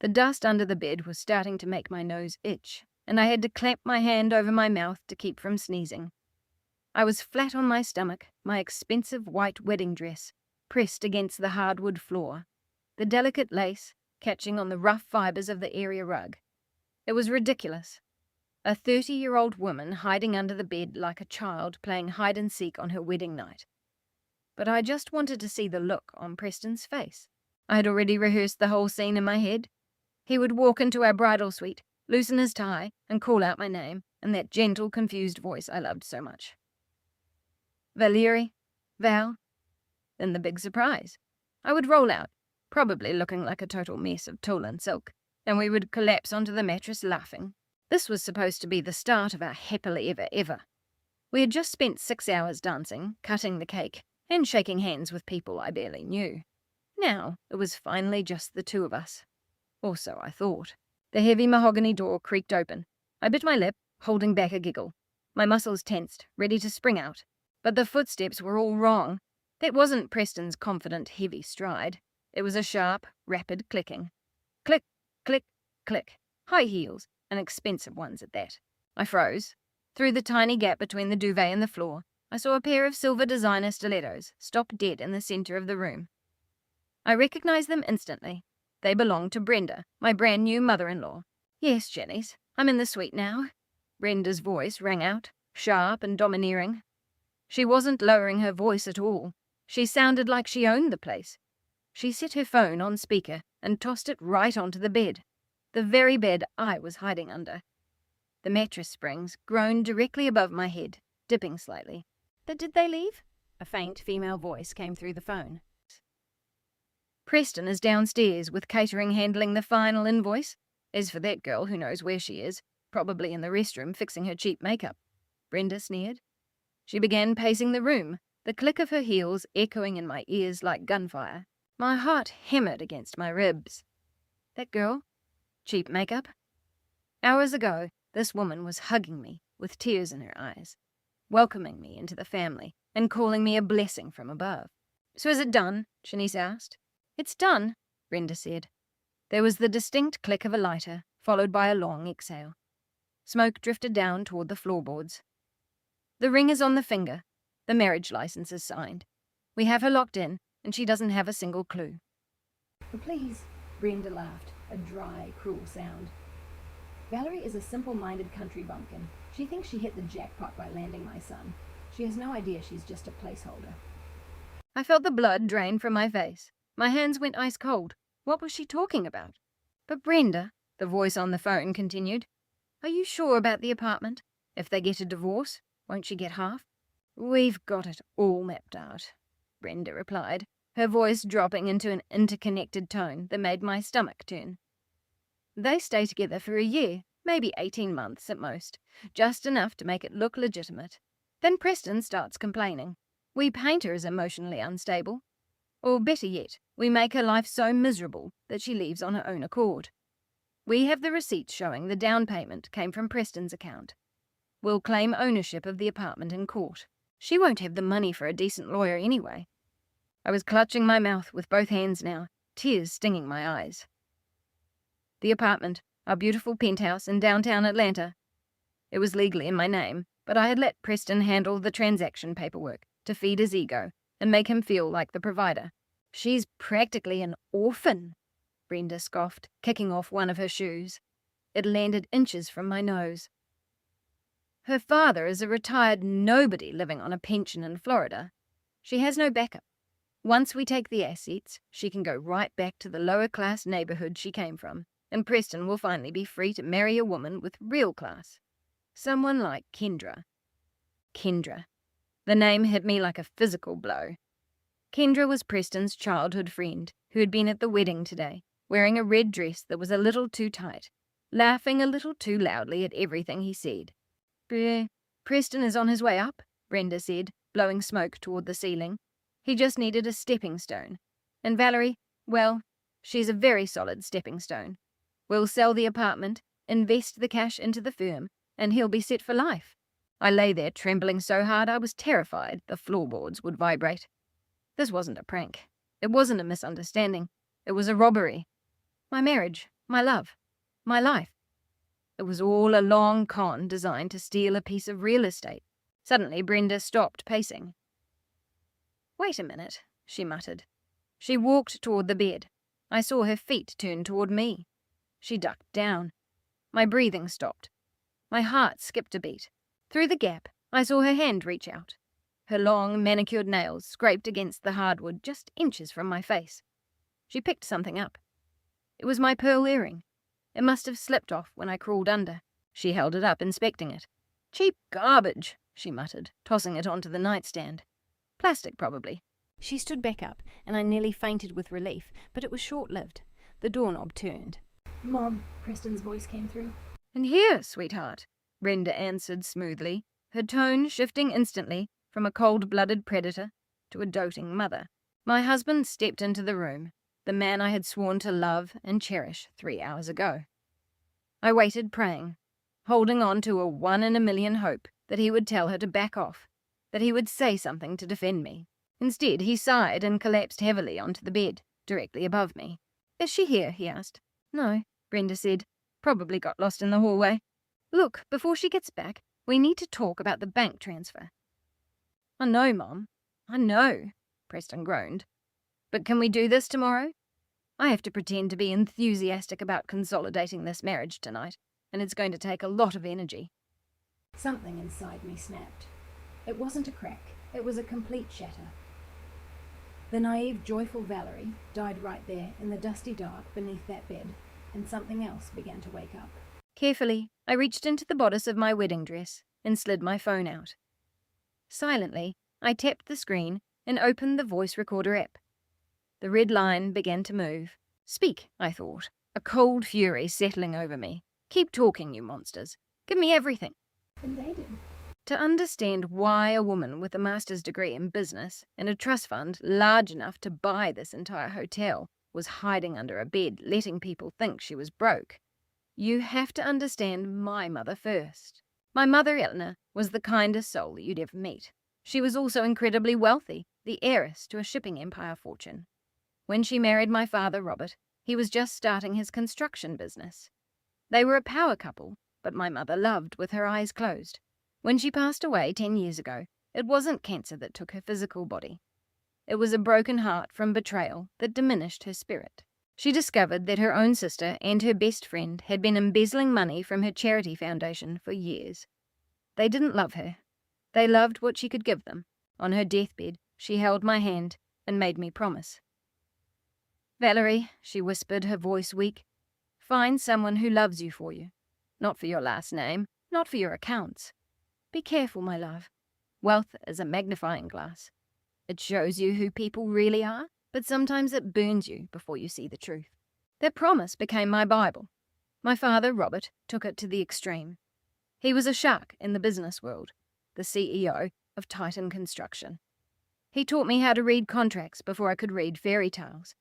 The dust under the bed was starting to make my nose itch, and I had to clamp my hand over my mouth to keep from sneezing. I was flat on my stomach, my expensive white wedding dress pressed against the hardwood floor, the delicate lace catching on the rough fibres of the area rug. It was ridiculous. A 30-year-old woman hiding under the bed like a child playing hide-and-seek on her wedding night. But I just wanted to see the look on Preston's face. I had already rehearsed the whole scene in my head. He would walk into our bridal suite, loosen his tie, and call out my name, in that gentle, confused voice I loved so much. Valerie, Val. Then the big surprise. I would roll out, probably looking like a total mess of tulle and silk, and we would collapse onto the mattress laughing. This was supposed to be the start of our happily ever ever. We had just spent 6 hours dancing, cutting the cake, and shaking hands with people I barely knew. Now it was finally just the two of us. Or so I thought. The heavy mahogany door creaked open. I bit my lip, holding back a giggle. My muscles tensed, ready to spring out. But the footsteps were all wrong. That wasn't Preston's confident, heavy stride. It was a sharp, rapid clicking. Click, click, click. High heels, and expensive ones at that. I froze. Through the tiny gap between the duvet and the floor, I saw a pair of silver designer stilettos stop dead in the centre of the room. I recognized them instantly. They belonged to Brenda, my brand new mother-in-law. Yes, Jennies, I'm in the suite now. Brenda's voice rang out, sharp and domineering. She wasn't lowering her voice at all. She sounded like she owned the place. She set her phone on speaker and tossed it right onto the bed, the very bed I was hiding under. The mattress springs groaned directly above my head, dipping slightly. But did they leave? A faint female voice came through the phone. Preston is downstairs with catering handling the final invoice. As for that girl, who knows where she is, probably in the restroom fixing her cheap makeup. Brenda sneered. She began pacing the room, the click of her heels echoing in my ears like gunfire. My heart hammered against my ribs. That girl? Cheap makeup? Hours ago, this woman was hugging me with tears in her eyes, welcoming me into the family and calling me a blessing from above. So is it done? Shanice asked. It's done, Brenda said. There was the distinct click of a lighter, followed by a long exhale. Smoke drifted down toward the floorboards. The ring is on the finger. The marriage license is signed. We have her locked in, and she doesn't have a single clue. Please, Brenda laughed, a dry, cruel sound. Valerie is a simple-minded country bumpkin. She thinks she hit the jackpot by landing my son. She has no idea she's just a placeholder. I felt the blood drain from my face. My hands went ice cold. What was she talking about? But Brenda, the voice on the phone continued, are you sure about the apartment? If they get a divorce, won't she get half? We've got it all mapped out, Brenda replied, her voice dropping into an interconnected tone that made my stomach turn. They stay together for a year, maybe 18 months at most, just enough to make it look legitimate. Then Preston starts complaining. We paint her as emotionally unstable. Or better yet, we make her life so miserable that she leaves on her own accord. We have the receipts showing the down payment came from Preston's account. We'll claim ownership of the apartment in court. She won't have the money for a decent lawyer anyway. I was clutching my mouth with both hands now, tears stinging my eyes. The apartment, our beautiful penthouse in downtown Atlanta. It was legally in my name, but I had let Preston handle the transaction paperwork to feed his ego and make him feel like the provider. She's practically an orphan, Brenda scoffed, kicking off one of her shoes. It landed inches from my nose. Her father is a retired nobody living on a pension in Florida. She has no backup. Once we take the assets, she can go right back to the lower-class neighborhood she came from, and Preston will finally be free to marry a woman with real class. Someone like Kendra. Kendra. The name hit me like a physical blow. Kendra was Preston's childhood friend, who had been at the wedding today, wearing a red dress that was a little too tight, laughing a little too loudly at everything he said. Preston is on his way up, Brenda said, blowing smoke toward the ceiling. He just needed a stepping stone. And Valerie, well, she's a very solid stepping stone. We'll sell the apartment, invest the cash into the firm, and he'll be set for life. I lay there trembling so hard I was terrified the floorboards would vibrate. This wasn't a prank. It wasn't a misunderstanding. It was a robbery. My marriage, my love, my life. It was all a long con designed to steal a piece of real estate. Suddenly Brenda stopped pacing. "Wait a minute," she muttered. She walked toward the bed. I saw her feet turn toward me. She ducked down. My breathing stopped. My heart skipped a beat. Through the gap, I saw her hand reach out. Her long, manicured nails scraped against the hardwood just inches from my face. She picked something up. It was my pearl earring. It must have slipped off when I crawled under. She held it up, inspecting it. "Cheap garbage," she muttered, tossing it onto the nightstand. "Plastic, probably." She stood back up, and I nearly fainted with relief, but it was short-lived. The doorknob turned. "Mom," Preston's voice came through. "And here, sweetheart," Brenda answered smoothly, her tone shifting instantly from a cold-blooded predator to a doting mother. My husband stepped into the room, the man I had sworn to love and cherish 3 hours ago. I waited, praying, holding on to a 1 in a million hope that he would tell her to back off, that he would say something to defend me. Instead, he sighed and collapsed heavily onto the bed, directly above me. "Is she here?" he asked. "No," Brenda said. "Probably got lost in the hallway. Look, before she gets back, we need to talk about the bank transfer." "I know, Mom. I know," Preston groaned. "But can we do this tomorrow? I have to pretend to be enthusiastic about consolidating this marriage tonight, and it's going to take a lot of energy." Something inside me snapped. It wasn't a crack. It was a complete shatter. The naive, joyful Valerie died right there in the dusty dark beneath that bed, and something else began to wake up. Carefully, I reached into the bodice of my wedding dress and slid my phone out. Silently, I tapped the screen and opened the voice recorder app. The red line began to move. "Speak," I thought, a cold fury settling over me. "Keep talking, you monsters. Give me everything." And they did. To understand why a woman with a master's degree in business and a trust fund large enough to buy this entire hotel was hiding under a bed, letting people think she was broke, you have to understand my mother first. My mother, Eleanor, was the kindest soul you'd ever meet. She was also incredibly wealthy, the heiress to a shipping empire fortune. When she married my father, Robert, he was just starting his construction business. They were a power couple, but my mother loved with her eyes closed. When she passed away 10 years ago, it wasn't cancer that took her physical body. It was a broken heart from betrayal that diminished her spirit. She discovered that her own sister and her best friend had been embezzling money from her charity foundation for years. They didn't love her. They loved what she could give them. On her deathbed, she held my hand and made me promise. "Valerie," she whispered, her voice weak, "find someone who loves you for you. Not for your last name, not for your accounts. Be careful, my love. Wealth is a magnifying glass. It shows you who people really are, but sometimes it burns you before you see the truth." That promise became my Bible. My father, Robert, took it to the extreme. He was a shark in the business world, the CEO of Titan Construction. He taught me how to read contracts before I could read fairy tales.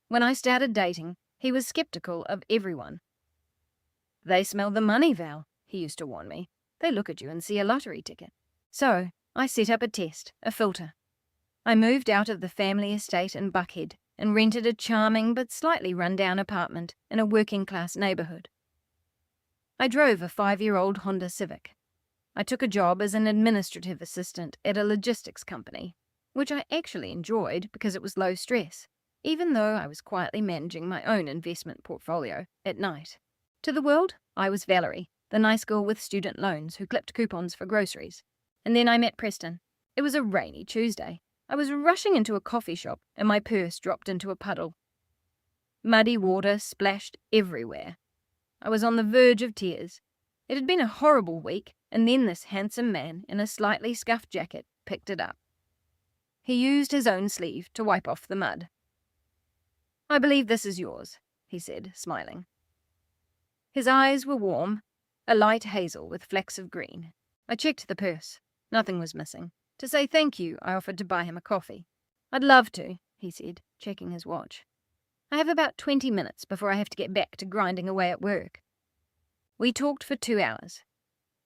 When I started dating, he was skeptical of everyone. "They smell the money, Val," he used to warn me. "They look at you and see a lottery ticket." So I set up a test, a filter. I moved out of the family estate in Buckhead and rented a charming but slightly run-down apartment in a working-class neighborhood. I drove a 5-year-old Honda Civic. I took a job as an administrative assistant at a logistics company, which I actually enjoyed because it was low stress, even though I was quietly managing my own investment portfolio at night. To the world, I was Valerie, the nice girl with student loans who clipped coupons for groceries. And then I met Preston. It was a rainy Tuesday. I was rushing into a coffee shop and my purse dropped into a puddle. Muddy water splashed everywhere. I was on the verge of tears. It had been a horrible week, and then this handsome man in a slightly scuffed jacket picked it up. He used his own sleeve to wipe off the mud. "I believe this is yours," he said, smiling. His eyes were warm, a light hazel with flecks of green. I checked the purse. Nothing was missing. To say thank you, I offered to buy him a coffee. "I'd love to," he said, checking his watch. "I have about 20 minutes before I have to get back to grinding away at work." We talked for 2 hours.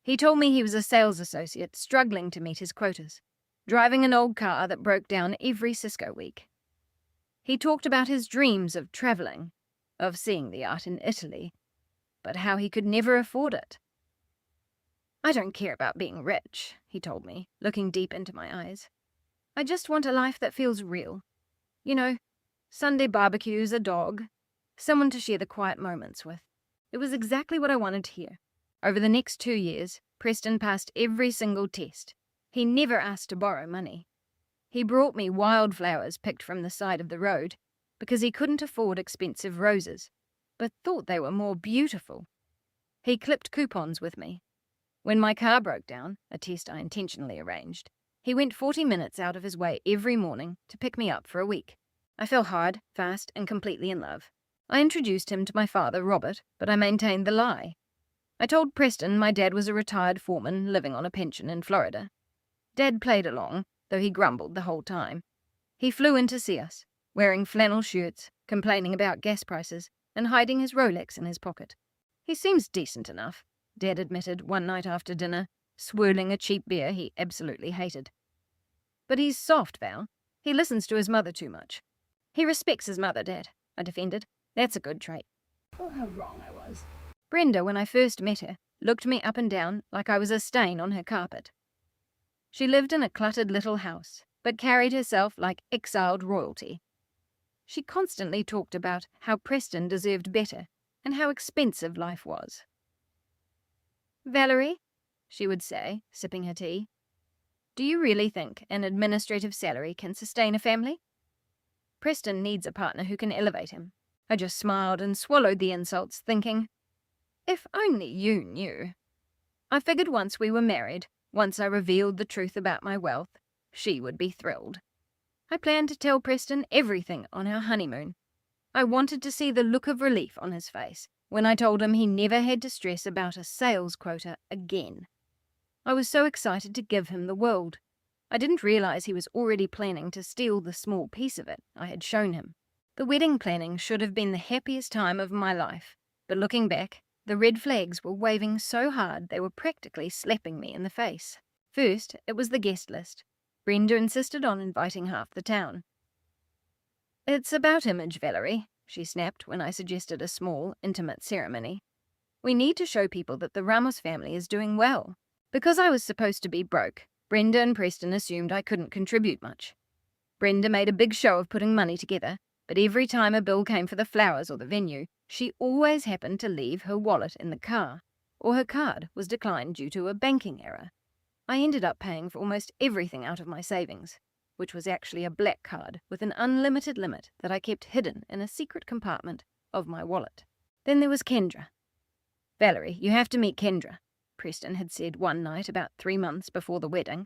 He told me he was a sales associate struggling to meet his quotas, driving an old car that broke down every Cisco week. He talked about his dreams of traveling, of seeing the art in Italy, but how he could never afford it. "I don't care about being rich," he told me, looking deep into my eyes. "I just want a life that feels real. You know, Sunday barbecues, a dog, someone to share the quiet moments with." It was exactly what I wanted to hear. Over the next 2 years, Preston passed every single test. He never asked to borrow money. He brought me wildflowers picked from the side of the road because he couldn't afford expensive roses, but thought they were more beautiful. He clipped coupons with me. When my car broke down, a test I intentionally arranged, he went 40 minutes out of his way every morning to pick me up for a week. I fell hard, fast, and completely in love. I introduced him to my father, Robert, but I maintained the lie. I told Preston my dad was a retired foreman living on a pension in Florida. Dad played along, though he grumbled the whole time. He flew in to see us, wearing flannel shirts, complaining about gas prices, and hiding his Rolex in his pocket. "He seems decent enough," Dad admitted one night after dinner, swirling a cheap beer he absolutely hated. "But he's soft, Val. He listens to his mother too much." "He respects his mother, Dad," I defended. "That's a good trait." Oh, how wrong I was. Brenda, when I first met her, looked me up and down like I was a stain on her carpet. She lived in a cluttered little house, but carried herself like exiled royalty. She constantly talked about how Preston deserved better and how expensive life was. "Valerie," she would say, sipping her tea, "do you really think an administrative salary can sustain a family? Preston needs a partner who can elevate him." I just smiled and swallowed the insults, thinking, if only you knew. I figured once we were married, once I revealed the truth about my wealth, she would be thrilled. I planned to tell Preston everything on our honeymoon. I wanted to see the look of relief on his face when I told him he never had to stress about a sales quota again. I was so excited to give him the world. I didn't realize he was already planning to steal the small piece of it I had shown him. The wedding planning should have been the happiest time of my life, but looking back, the red flags were waving so hard they were practically slapping me in the face. First, it was the guest list. Brenda insisted on inviting half the town. "It's about image, Valerie," she snapped when I suggested a small, intimate ceremony. "We need to show people that the Ramos family is doing well." Because I was supposed to be broke, Brenda and Preston assumed I couldn't contribute much. Brenda made a big show of putting money together, but every time a bill came for the flowers or the venue, she always happened to leave her wallet in the car, or her card was declined due to a banking error. I ended up paying for almost everything out of my savings, which was actually a black card with an unlimited limit that I kept hidden in a secret compartment of my wallet. Then there was Kendra. "Valerie, you have to meet Kendra," Preston had said one night about 3 months before the wedding.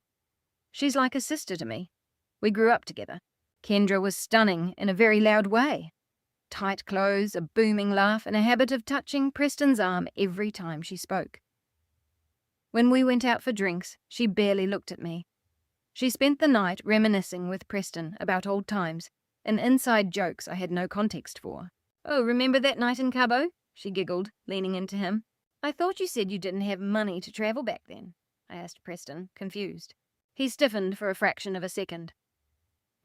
"She's like a sister to me. We grew up together." Kendra was stunning in a very loud way. Tight clothes, a booming laugh, and a habit of touching Preston's arm every time she spoke. When we went out for drinks, she barely looked at me. She spent the night reminiscing with Preston about old times and inside jokes I had no context for. "Oh, remember that night in Cabo?" she giggled, leaning into him. "I thought you said you didn't have money to travel back then," I asked Preston, confused. He stiffened for a fraction of a second.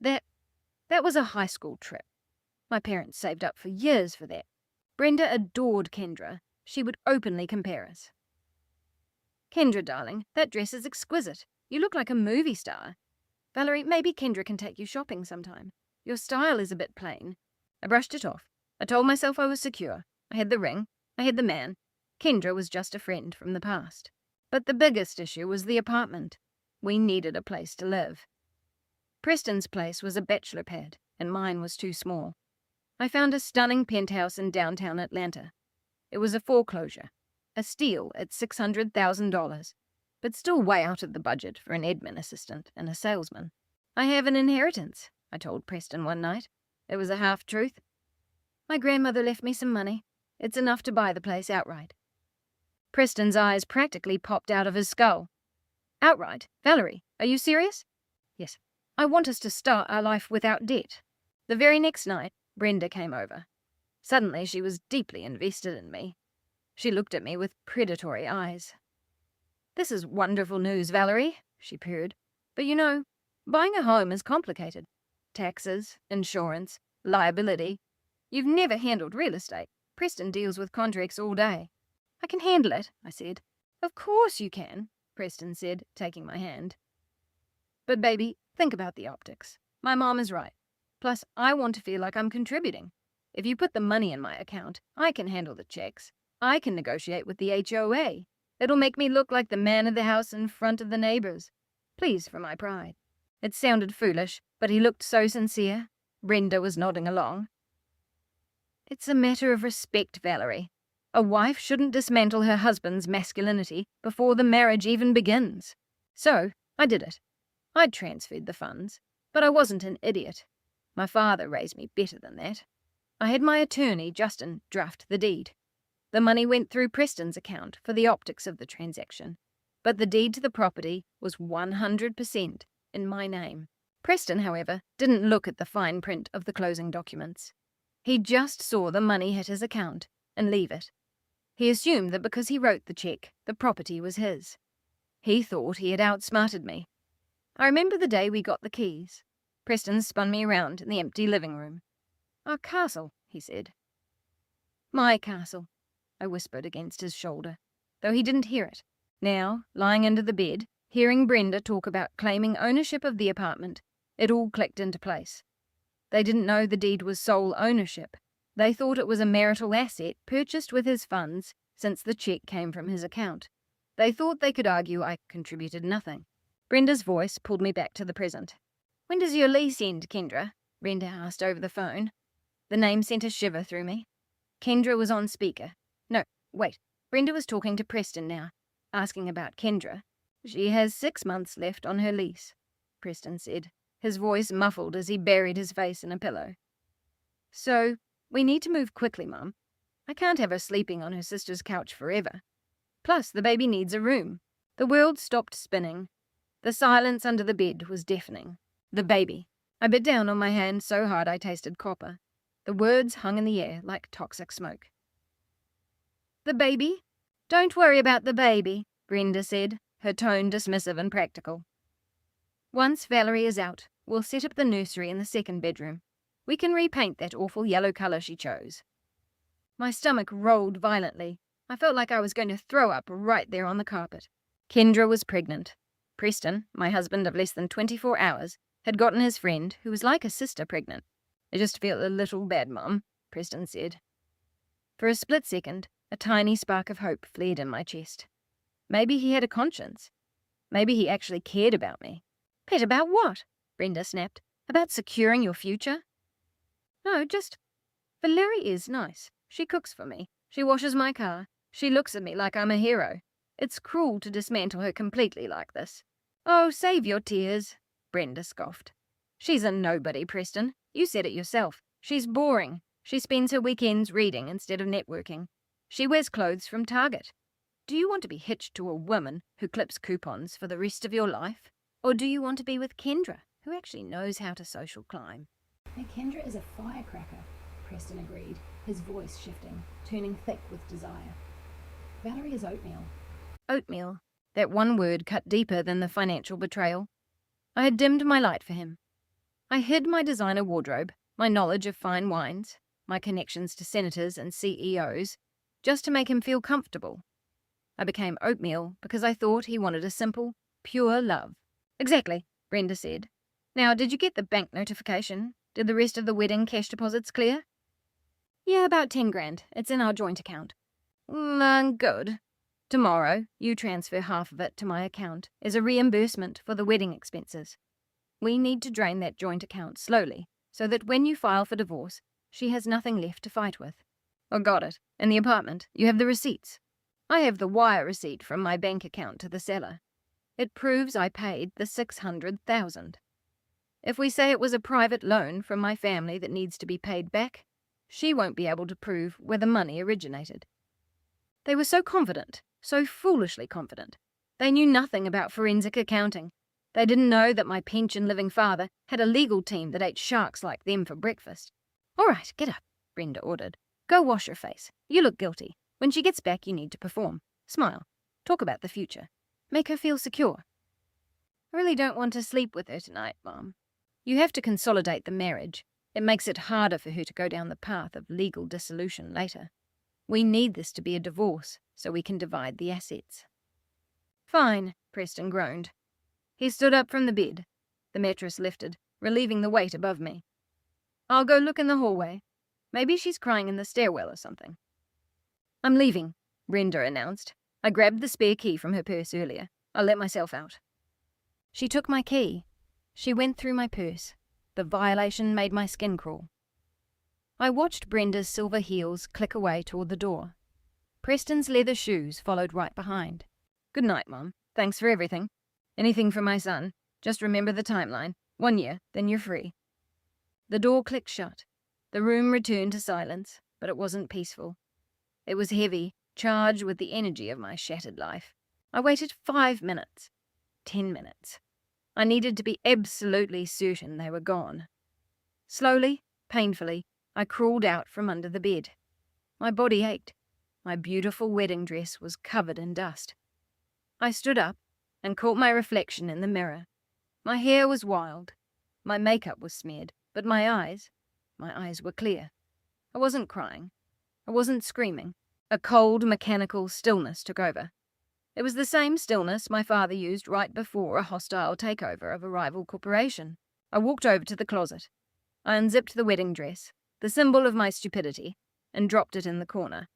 That was a high school trip. My parents saved up for years for that. Brenda adored Kendra. She would openly compare us. "Kendra, darling, that dress is exquisite. You look like a movie star. Valerie, maybe Kendra can take you shopping sometime. Your style is a bit plain." I brushed it off. I told myself I was secure. I had the ring. I had the man. Kendra was just a friend from the past. But the biggest issue was the apartment. We needed a place to live. Preston's place was a bachelor pad, and mine was too small. I found a stunning penthouse in downtown Atlanta. It was a foreclosure, a steal at $600,000, but still way out of the budget for an admin assistant and a salesman. "I have an inheritance," I told Preston one night. It was a half-truth. "My grandmother left me some money. It's enough to buy the place outright." Preston's eyes practically popped out of his skull. "Outright? Valerie, are you serious?" "Yes. I want us to start our life without debt." The very next night, Brenda came over. Suddenly, she was deeply invested in me. She looked at me with predatory eyes. "This is wonderful news, Valerie," she purred. "But you know, buying a home is complicated. Taxes, insurance, liability. You've never handled real estate. Preston deals with contracts all day. I can handle it, I said. Of course you can, Preston said, taking my hand. But baby, think about the optics. My mom is right. Plus, I want to feel like I'm contributing. If you put the money in my account, I can handle the checks. I can negotiate with the HOA. It'll make me look like the man of the house in front of the neighbors. Please for my pride. It sounded foolish, but he looked so sincere. Brenda was nodding along. It's a matter of respect, Valerie. A wife shouldn't dismantle her husband's masculinity before the marriage even begins. So, I did it. I'd transferred the funds, but I wasn't an idiot. My father raised me better than that. I had my attorney, Justin, draft the deed. The money went through Preston's account for the optics of the transaction, but the deed to the property was 100% in my name. Preston, however, didn't look at the fine print of the closing documents. He just saw the money hit his account and leave it. He assumed that because he wrote the check, the property was his. He thought he had outsmarted me. I remember the day we got the keys. Preston spun me around in the empty living room. Our castle, he said. My castle, I whispered against his shoulder, though he didn't hear it. Now, lying under the bed, hearing Brenda talk about claiming ownership of the apartment, it all clicked into place. They didn't know the deed was sole ownership. They thought it was a marital asset purchased with his funds since the check came from his account. They thought they could argue I contributed nothing. Brenda's voice pulled me back to the present. When does your lease end, Kendra? Brenda asked over the phone. The name sent a shiver through me. Kendra was on speaker. No, wait. Brenda was talking to Preston now, asking about Kendra. She has 6 months left on her lease, Preston said, his voice muffled as he buried his face in a pillow. So, we need to move quickly, Mum. I can't have her sleeping on her sister's couch forever. Plus, the baby needs a room. The world stopped spinning. The silence under the bed was deafening. The baby. I bit down on my hand so hard I tasted copper. The words hung in the air like toxic smoke. The baby? Don't worry about the baby, Brenda said, her tone dismissive and practical. Once Valerie is out, we'll set up the nursery in the second bedroom. We can repaint that awful yellow colour she chose. My stomach rolled violently. I felt like I was going to throw up right there on the carpet. Kendra was pregnant. Preston, my husband of less than 24 hours, had gotten his friend, who was like a sister, pregnant. I just feel a little bad, Mum, Preston said. For a split second, a tiny spark of hope flared in my chest. Maybe he had a conscience. Maybe he actually cared about me. Pet, about what? Brenda snapped. About securing your future? No, just... Valerie is nice. She cooks for me. She washes my car. She looks at me like I'm a hero. It's cruel to dismantle her completely like this. Oh, save your tears, Brenda scoffed. She's a nobody, Preston. You said it yourself. She's boring. She spends her weekends reading instead of networking. She wears clothes from Target. Do you want to be hitched to a woman who clips coupons for the rest of your life? Or do you want to be with Kendra, who actually knows how to social climb? Now, Kendra is a firecracker, Preston agreed, his voice shifting, turning thick with desire. Valerie is oatmeal. Oatmeal. That one word cut deeper than the financial betrayal. I had dimmed my light for him. I hid my designer wardrobe, my knowledge of fine wines, my connections to senators and CEOs, just to make him feel comfortable. I became oatmeal because I thought he wanted a simple, pure love. Exactly, Brenda said. Now, did you get the bank notification? Did the rest of the wedding cash deposits clear? Yeah, about 10 grand. It's in our joint account. Good. Tomorrow, you transfer half of it to my account as a reimbursement for the wedding expenses. We need to drain that joint account slowly, so that when you file for divorce, she has nothing left to fight with. Oh, got it. In the apartment, you have the receipts. I have the wire receipt from my bank account to the seller. It proves I paid the $600,000. If we say it was a private loan from my family that needs to be paid back, she won't be able to prove where the money originated. They were so confident, so foolishly confident. They knew nothing about forensic accounting. They didn't know that my pension-living father had a legal team that ate sharks like them for breakfast. All right, get up, Brenda ordered. Go wash your face. You look guilty. When she gets back, you need to perform. Smile. Talk about the future. Make her feel secure. I really don't want to sleep with her tonight, Mom. You have to consolidate the marriage. It makes it harder for her to go down the path of legal dissolution later. We need this to be a divorce so we can divide the assets. Fine, Preston groaned. He stood up from the bed. The mattress lifted, relieving the weight above me. I'll go look in the hallway. Maybe she's crying in the stairwell or something. I'm leaving, Brenda announced. I grabbed the spare key from her purse earlier. I'll let myself out. She took my key. She went through my purse. The violation made my skin crawl. I watched Brenda's silver heels click away toward the door. Preston's leather shoes followed right behind. Good night, Mom. Thanks for everything. Anything for my son. Just remember the timeline. 1 year, then you're free. The door clicked shut. The room returned to silence, but it wasn't peaceful. It was heavy, charged with the energy of my shattered life. I waited 5 minutes. 10 minutes. I needed to be absolutely certain they were gone. Slowly, painfully, I crawled out from under the bed. My body ached. My beautiful wedding dress was covered in dust. I stood up and caught my reflection in the mirror. My hair was wild. My makeup was smeared, but my eyes were clear. I wasn't crying. I wasn't screaming. A cold, mechanical stillness took over. It was the same stillness my father used right before a hostile takeover of a rival corporation. I walked over to the closet. I unzipped the wedding dress, the symbol of my stupidity, and dropped it in the corner.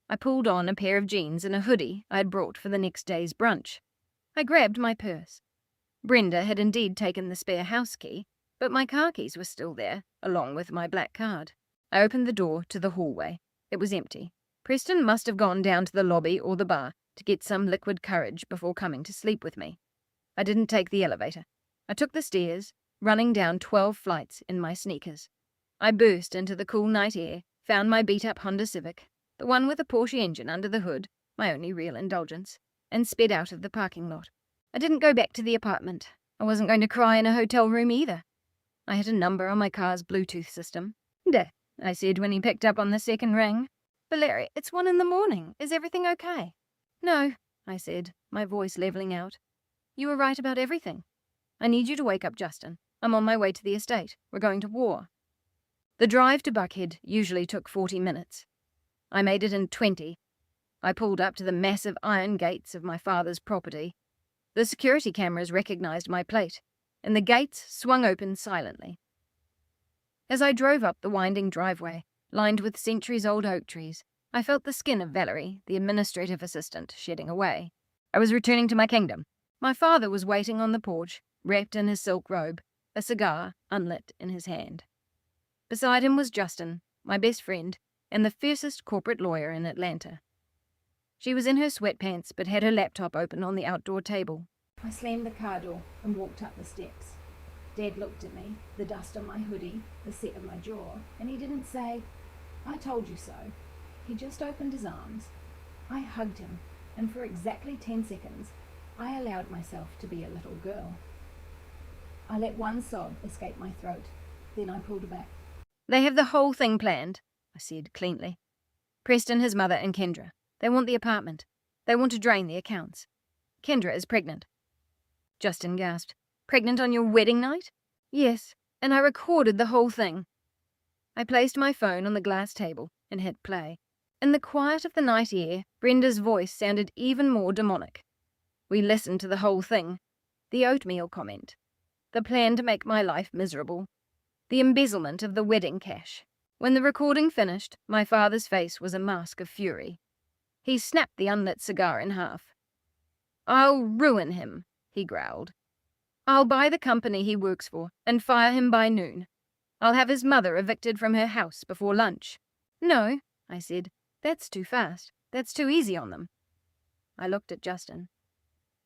I pulled on a pair of jeans and a hoodie I had brought for the next day's brunch. I grabbed my purse. Brenda had indeed taken the spare house key, but my car keys were still there, along with my black card. I opened the door to the hallway. It was empty. Preston must have gone down to the lobby or the bar to get some liquid courage before coming to sleep with me. I didn't take the elevator. I took the stairs, running down 12 flights in my sneakers. I burst into the cool night air, found my beat-up Honda Civic, the one with a Porsche engine under the hood, my only real indulgence, and sped out of the parking lot. I didn't go back to the apartment. I wasn't going to cry in a hotel room either. I had a number on my car's Bluetooth system. "Duh," I said when he picked up on the second ring. "Valerie, it's 1 a.m. Is everything okay?" "No," I said, my voice leveling out. "You were right about everything. I need you to wake up Justin. I'm on my way to the estate. We're going to war." The drive to Buckhead usually took 40 minutes. I made it in 20. I pulled up to the massive iron gates of my father's property. The security cameras recognized my plate, and the gates swung open silently. As I drove up the winding driveway, lined with centuries-old oak trees, I felt the skin of Valerie, the administrative assistant, shedding away. I was returning to my kingdom. My father was waiting on the porch, wrapped in his silk robe, a cigar unlit in his hand. Beside him was Justin, my best friend, and the fiercest corporate lawyer in Atlanta. She was in her sweatpants but had her laptop open on the outdoor table. I slammed the car door and walked up the steps. Dad looked at me, the dust on my hoodie, the set of my jaw, and he didn't say, "I told you so." He just opened his arms. I hugged him, and for exactly 10 seconds, I allowed myself to be a little girl. I let one sob escape my throat, then I pulled back. "They have the whole thing planned," I said cleanly. "Preston, his mother, and Kendra. They want the apartment. They want to drain the accounts. Kendra is pregnant." Justin gasped. "Pregnant on your wedding night?" "Yes, and I recorded the whole thing." I placed my phone on the glass table and hit play. In the quiet of the night air, Brenda's voice sounded even more demonic. We listened to the whole thing. The oatmeal comment. The plan to make my life miserable. The embezzlement of the wedding cash. When the recording finished, my father's face was a mask of fury. He snapped the unlit cigar in half. "I'll ruin him," he growled. "I'll buy the company he works for and fire him by noon. I'll have his mother evicted from her house before lunch." "No," I said. "That's too fast. That's too easy on them." I looked at Justin.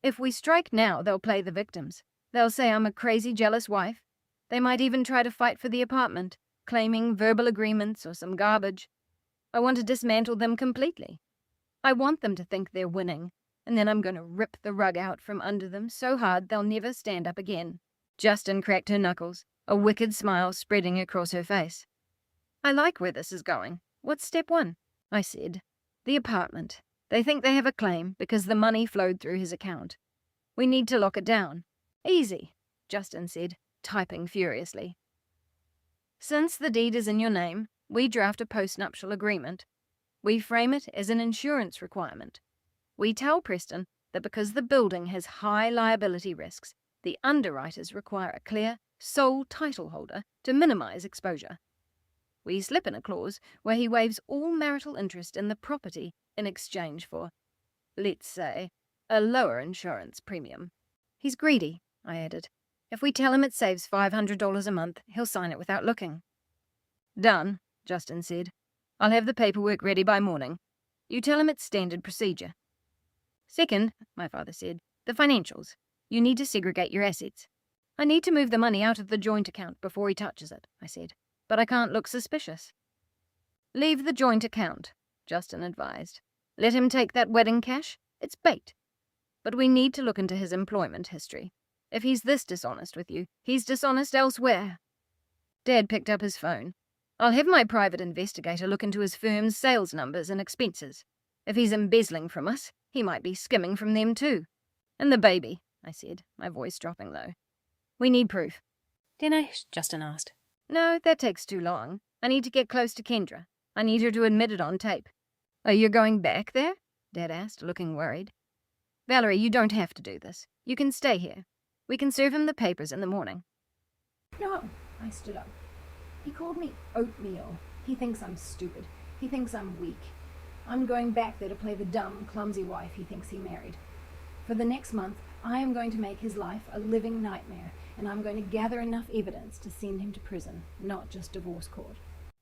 "If we strike now, they'll play the victims. They'll say I'm a crazy, jealous wife. They might even try to fight for the apartment, claiming verbal agreements or some garbage. I want to dismantle them completely. I want them to think they're winning, and then I'm going to rip the rug out from under them so hard they'll never stand up again." Justin cracked her knuckles, a wicked smile spreading across her face. "I like where this is going. What's step 1? I said. "The apartment. They think they have a claim because the money flowed through his account. We need to lock it down." "Easy," Justin said, typing furiously. Since the deed is in your name, we draft a postnuptial agreement. We frame it as an insurance requirement. We tell Preston that because the building has high liability risks, the underwriters require a clear, sole title holder to minimize exposure. We slip in a clause where he waives all marital interest in the property in exchange for, let's say, a lower insurance premium. He's greedy, I added. If we tell him it saves $500 a month, he'll sign it without looking. Done, Justin said. I'll have the paperwork ready by morning. You tell him it's standard procedure. Second, my father said, the financials. You need to segregate your assets. I need to move the money out of the joint account before he touches it, I said, but I can't look suspicious. Leave the joint account, Justin advised. Let him take that wedding cash. It's bait. But we need to look into his employment history. If he's this dishonest with you, he's dishonest elsewhere. Dad picked up his phone. I'll have my private investigator look into his firm's sales numbers and expenses. If he's embezzling from us, he might be skimming from them too. And the baby, I said, my voice dropping low. We need proof. Dinner? Justin asked. No, that takes too long. I need to get close to Kendra. I need her to admit it on tape. Oh, you're going back there? Dad asked, looking worried. Valerie, you don't have to do this. You can stay here. We can serve him the papers in the morning. No, I stood up. He called me oatmeal. He thinks I'm stupid. He thinks I'm weak. I'm going back there to play the dumb, clumsy wife he thinks he married. For the next month, I am going to make his life a living nightmare, and I'm going to gather enough evidence to send him to prison, not just divorce court.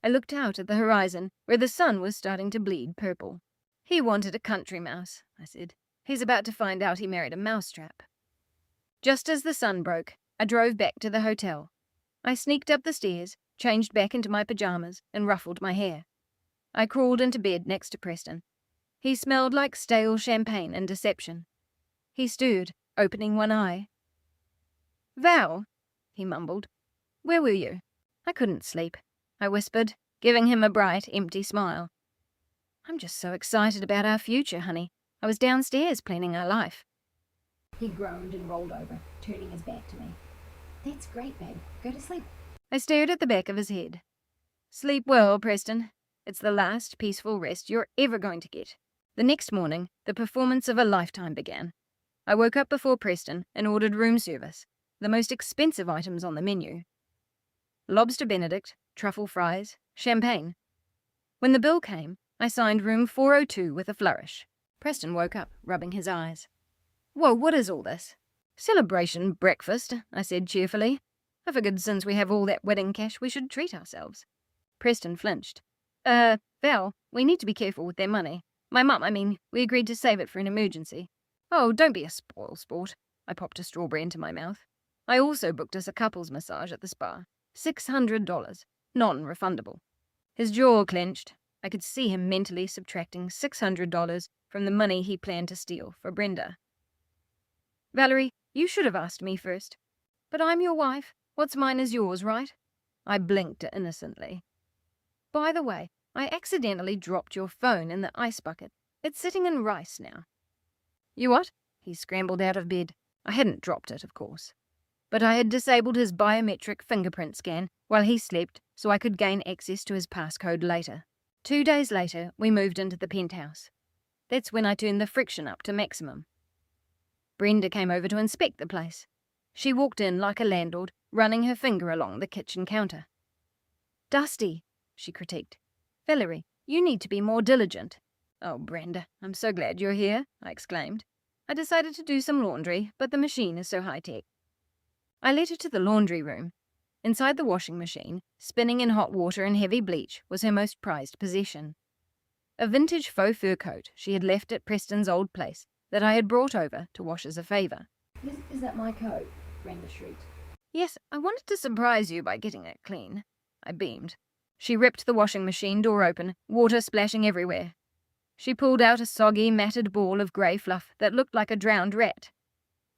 I looked out at the horizon, where the sun was starting to bleed purple. He wanted a country mouse, I said. He's about to find out he married a mousetrap. Just as the sun broke, I drove back to the hotel. I sneaked up the stairs, changed back into my pajamas, and ruffled my hair. I crawled into bed next to Preston. He smelled like stale champagne and deception. He stirred, opening one eye. Val, he mumbled. Where were you? I couldn't sleep, I whispered, giving him a bright, empty smile. I'm just so excited about our future, honey. I was downstairs planning our life. He groaned and rolled over, turning his back to me. That's great, babe. Go to sleep. I stared at the back of his head. Sleep well, Preston. It's the last peaceful rest you're ever going to get. The next morning, the performance of a lifetime began. I woke up before Preston and ordered room service, the most expensive items on the menu. Lobster Benedict, truffle fries, champagne. When the bill came, I signed room 402 with a flourish. Preston woke up, rubbing his eyes. Whoa, what is all this? Celebration breakfast, I said cheerfully. I figured since we have all that wedding cash, we should treat ourselves. Preston flinched. Val, we need to be careful with their money. My mum, we agreed to save it for an emergency. Oh, don't be a spoil sport. I popped a strawberry into my mouth. I also booked us a couples massage at the spa. $600, non-refundable. His jaw clenched. I could see him mentally subtracting $600 from the money he planned to steal for Brenda. Valerie, you should have asked me first. But I'm your wife. What's mine is yours, right? I blinked innocently. By the way, I accidentally dropped your phone in the ice bucket. It's sitting in rice now. You what? He scrambled out of bed. I hadn't dropped it, of course. But I had disabled his biometric fingerprint scan while he slept so I could gain access to his passcode later. 2 days later, we moved into the penthouse. That's when I turned the friction up to maximum. Brenda came over to inspect the place. She walked in like a landlord, running her finger along the kitchen counter. Dusty, she critiqued. Valerie, you need to be more diligent. Oh, Brenda, I'm so glad you're here, I exclaimed. I decided to do some laundry, but the machine is so high-tech. I led her to the laundry room. Inside the washing machine, spinning in hot water and heavy bleach, was her most prized possession. A vintage faux fur coat she had left at Preston's old place that I had brought over to wash as a favour. Is that my coat? Brenda shrieked. Yes, I wanted to surprise you by getting it clean. I beamed. She ripped the washing machine door open, water splashing everywhere. She pulled out a soggy, matted ball of grey fluff that looked like a drowned rat.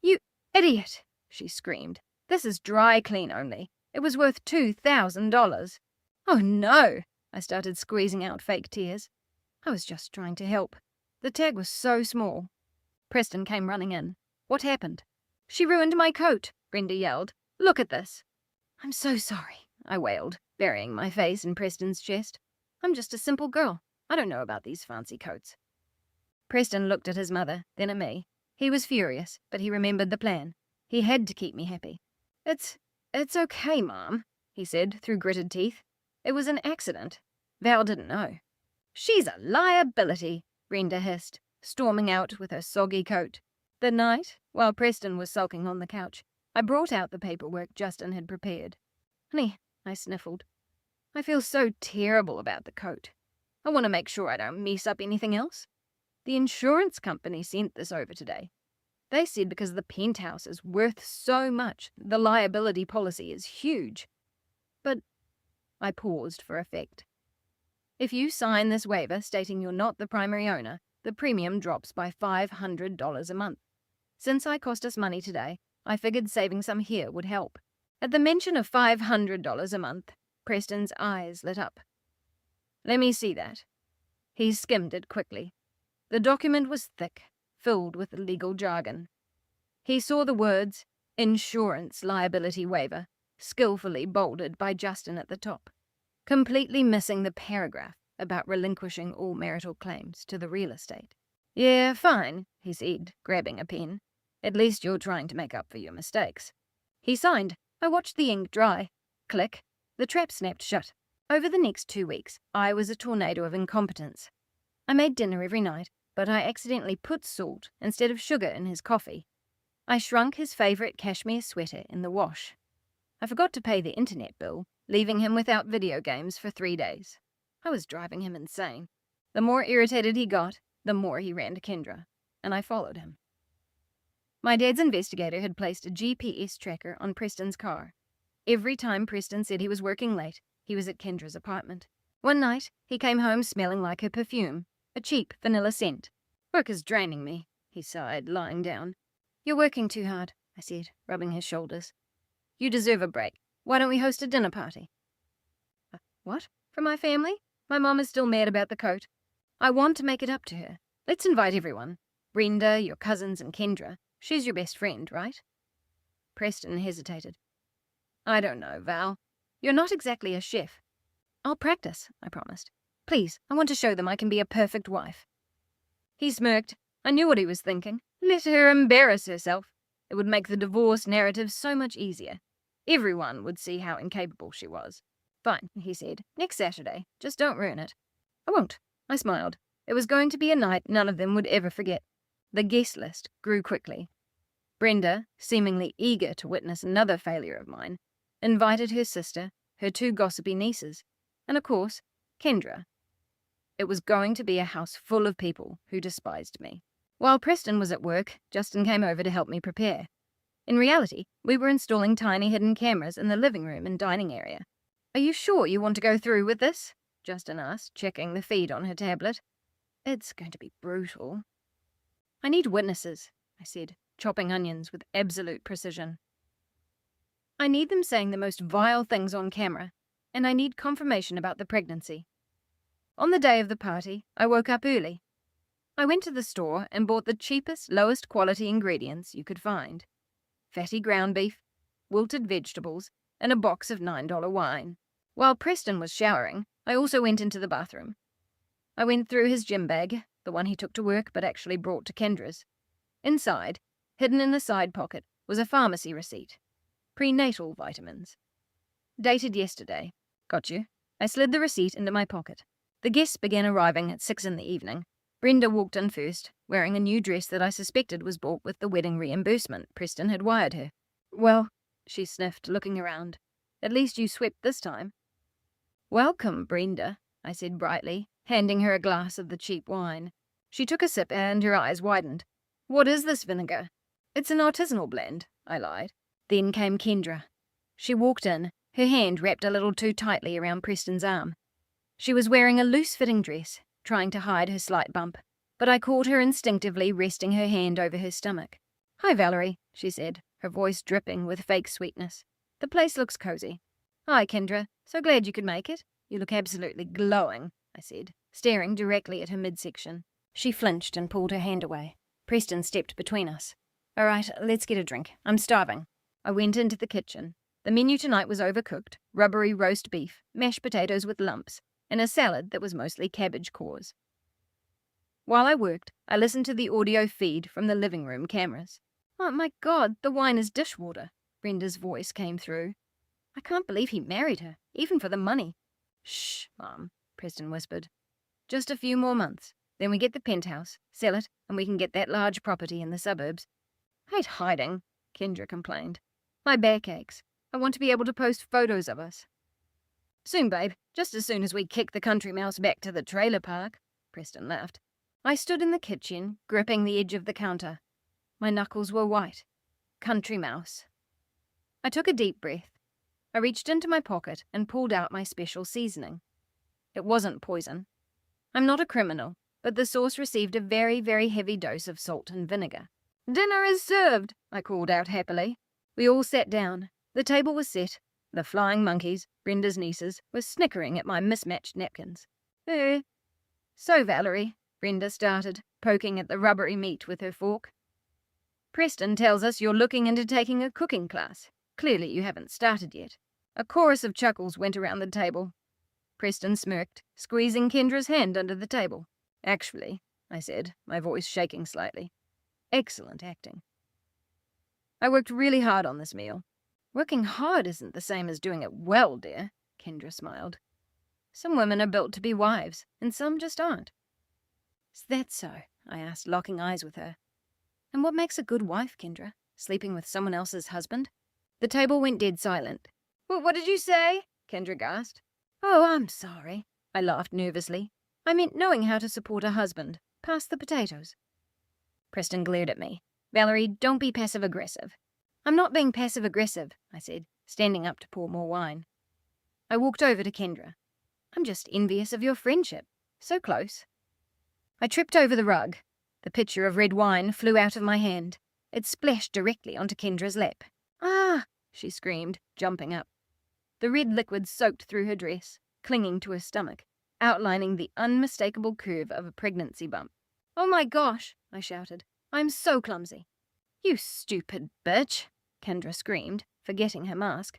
You idiot, she screamed. This is dry clean only. It was worth $2,000. Oh no, I started squeezing out fake tears. I was just trying to help. The tag was so small. Preston came running in. What happened? She ruined my coat, Brenda yelled. Look at this. I'm so sorry, I wailed, burying my face in Preston's chest. I'm just a simple girl. I don't know about these fancy coats. Preston looked at his mother, then at me. He was furious, but he remembered the plan. He had to keep me happy. It's okay, Mom, he said through gritted teeth. It was an accident. Val didn't know. She's a liability, Brenda hissed, storming out with her soggy coat. That night, while Preston was sulking on the couch, I brought out the paperwork Justin had prepared. Honey, I sniffled. I feel so terrible about the coat. I want to make sure I don't mess up anything else. The insurance company sent this over today. They said because the penthouse is worth so much, the liability policy is huge. But I paused for effect. If you sign this waiver stating you're not the primary owner, the premium drops by $500 a month. Since I cost us money today, I figured saving some here would help. At the mention of $500 a month, Preston's eyes lit up. Let me see that. He skimmed it quickly. The document was thick, filled with legal jargon. He saw the words, insurance liability waiver, skillfully bolded by Justin at the top, completely missing the paragraph about relinquishing all marital claims to the real estate. Yeah, fine, he said, grabbing a pen. At least you're trying to make up for your mistakes. He signed. I watched the ink dry. Click. The trap snapped shut. Over the next 2 weeks, I was a tornado of incompetence. I made dinner every night, but I accidentally put salt instead of sugar in his coffee. I shrunk his favourite cashmere sweater in the wash. I forgot to pay the internet bill, leaving him without video games for 3 days. I was driving him insane. The more irritated he got, the more he ran to Kendra, and I followed him. My dad's investigator had placed a GPS tracker on Preston's car. Every time Preston said he was working late, he was at Kendra's apartment. One night, he came home smelling like her perfume, a cheap vanilla scent. Work is draining me, he sighed, lying down. You're working too hard, I said, rubbing his shoulders. You deserve a break. Why don't we host a dinner party? What? For my family? My mom is still mad about the coat. I want to make it up to her. Let's invite everyone. Brenda, your cousins, and Kendra. She's your best friend, right? Preston hesitated. I don't know, Val. You're not exactly a chef. I'll practice, I promised. Please, I want to show them I can be a perfect wife. He smirked. I knew what he was thinking. Let her embarrass herself. It would make the divorce narrative so much easier. Everyone would see how incapable she was. Fine, he said. Next Saturday. Just don't ruin it. I won't. I smiled. It was going to be a night none of them would ever forget. The guest list grew quickly. Brenda, seemingly eager to witness another failure of mine, invited her sister, her 2 gossipy nieces, and of course, Kendra. It was going to be a house full of people who despised me. While Preston was at work, Justin came over to help me prepare. In reality, we were installing tiny hidden cameras in the living room and dining area. Are you sure you want to go through with this? Justin asked, checking the feed on her tablet. It's going to be brutal. I need witnesses, I said, chopping onions with absolute precision. I need them saying the most vile things on camera, and I need confirmation about the pregnancy. On the day of the party, I woke up early. I went to the store and bought the cheapest, lowest quality ingredients you could find. Fatty ground beef, wilted vegetables, and a box of $9 wine. While Preston was showering, I also went into the bathroom. I went through his gym bag, the one he took to work but actually brought to Kendra's. Inside, hidden in the side pocket, was a pharmacy receipt. Prenatal vitamins. Dated yesterday. Got you. I slid the receipt into my pocket. The guests began arriving at 6 in the evening. Brenda walked in first, wearing a new dress that I suspected was bought with the wedding reimbursement Preston had wired her. Well, she sniffed, looking around. At least you swept this time. Welcome, Brenda, I said brightly, handing her a glass of the cheap wine. She took a sip and her eyes widened. What is this vinegar? It's an artisanal blend, I lied. Then came Kendra. She walked in, her hand wrapped a little too tightly around Preston's arm. She was wearing a loose-fitting dress, trying to hide her slight bump, but I caught her instinctively resting her hand over her stomach. Hi, Valerie, she said, her voice dripping with fake sweetness. The place looks cozy. Hi, Kendra. So glad you could make it. You look absolutely glowing, I said, staring directly at her midsection. She flinched and pulled her hand away. Preston stepped between us. All right, let's get a drink. I'm starving. I went into the kitchen. The menu tonight was overcooked, rubbery roast beef, mashed potatoes with lumps, and a salad that was mostly cabbage cores. While I worked, I listened to the audio feed from the living room cameras. "Oh my God, the wine is dishwater," Brenda's voice came through. "I can't believe he married her, even for the money." "Shh, Mom," Preston whispered. "Just a few more months. Then we get the penthouse, sell it, and we can get that large property in the suburbs." "I hate hiding," Kendra complained. "My back aches. I want to be able to post photos of us." "Soon, babe, just as soon as we kick the country mouse back to the trailer park," Preston laughed. I stood in the kitchen, gripping the edge of the counter. My knuckles were white. Country mouse. I took a deep breath. I reached into my pocket and pulled out my special seasoning. It wasn't poison. I'm not a criminal, but the sauce received a very, very heavy dose of salt and vinegar. "Dinner is served," I called out happily. We all sat down. The table was set. The flying monkeys, Brenda's nieces, were snickering at my mismatched napkins. "So, Valerie," Brenda started, poking at the rubbery meat with her fork. "Preston tells us you're looking into taking a cooking class. Clearly you haven't started yet." A chorus of chuckles went around the table. Preston smirked, squeezing Kendra's hand under the table. "Actually," I said, my voice shaking slightly, "excellent acting." I worked really hard on this meal. "Working hard isn't the same as doing it well, dear," Kendra smiled. "Some women are built to be wives, and some just aren't." "Is that so?" I asked, locking eyes with her. "And what makes a good wife, Kendra? Sleeping with someone else's husband?" The table went dead silent. What did you say?" Kendra gasped. "Oh, I'm sorry," I laughed nervously. "I meant knowing how to support a husband. Pass the potatoes." Preston glared at me. "Valerie, don't be passive-aggressive." "I'm not being passive-aggressive," I said, standing up to pour more wine. I walked over to Kendra. "I'm just envious of your friendship. So close." I tripped over the rug. The pitcher of red wine flew out of my hand. It splashed directly onto Kendra's lap. "Ah!" she screamed, jumping up. The red liquid soaked through her dress, clinging to her stomach, outlining the unmistakable curve of a pregnancy bump. "Oh my gosh!" I shouted. "I'm so clumsy." "You stupid bitch!" Kendra screamed, forgetting her mask.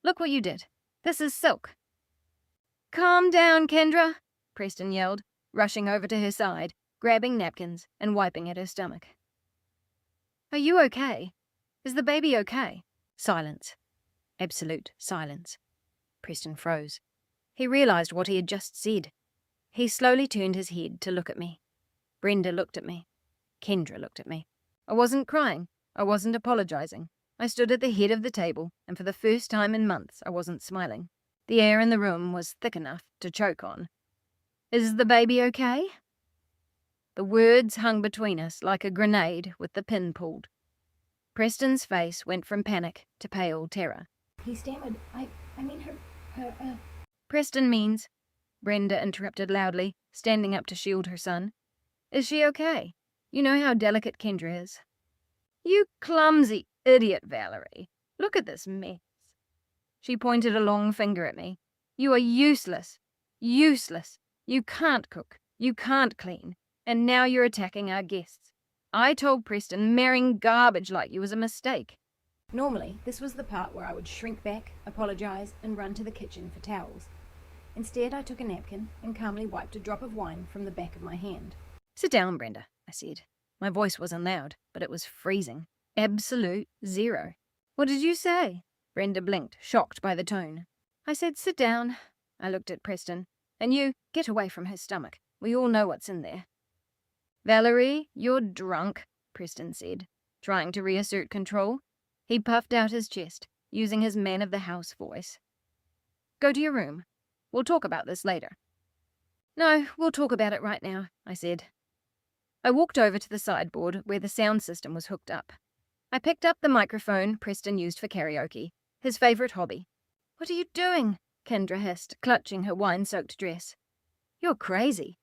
"Look what you did. This is silk." "Calm down, Kendra," Preston yelled, rushing over to her side, grabbing napkins and wiping at her stomach. "Are you okay? Is the baby okay?" Silence. Absolute silence. Preston froze. He realized what he had just said. He slowly turned his head to look at me. Brenda looked at me. Kendra looked at me. I wasn't crying. I wasn't apologizing. I stood at the head of the table, and for the first time in months I wasn't smiling. The air in the room was thick enough to choke on. "Is the baby okay?" The words hung between us like a grenade with the pin pulled. Preston's face went from panic to pale terror. He stammered, I mean her. "Preston means," Brenda interrupted loudly, standing up to shield her son. "Is she okay? You know how delicate Kendra is." "You clumsy idiot, Valerie. Look at this mess." She pointed a long finger at me. "You are useless. Useless. You can't cook. You can't clean. And now you're attacking our guests. I told Preston marrying garbage like you was a mistake." Normally, this was the part where I would shrink back, apologize, and run to the kitchen for towels. Instead, I took a napkin and calmly wiped a drop of wine from the back of my hand. "Sit down, Brenda," I said. My voice wasn't loud, but it was freezing. Absolute zero. "What did you say?" Brenda blinked, shocked by the tone. "I said sit down." I looked at Preston. "And you, get away from her stomach. We all know what's in there." "Valerie, you're drunk," Preston said, trying to reassert control. He puffed out his chest, using his man-of-the-house voice. "Go to your room. We'll talk about this later." "No, we'll talk about it right now," I said. I walked over to the sideboard where the sound system was hooked up. I picked up the microphone Preston used for karaoke, his favourite hobby. "What are you doing?" Kendra hissed, clutching her wine-soaked dress. "You're crazy."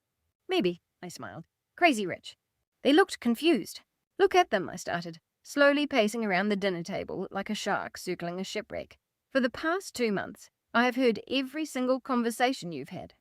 "Maybe," I smiled. "Crazy rich." They looked confused. "Look at them," I started, slowly pacing around the dinner table like a shark circling a shipwreck. "For the past 2 months, I have heard every single conversation you've had.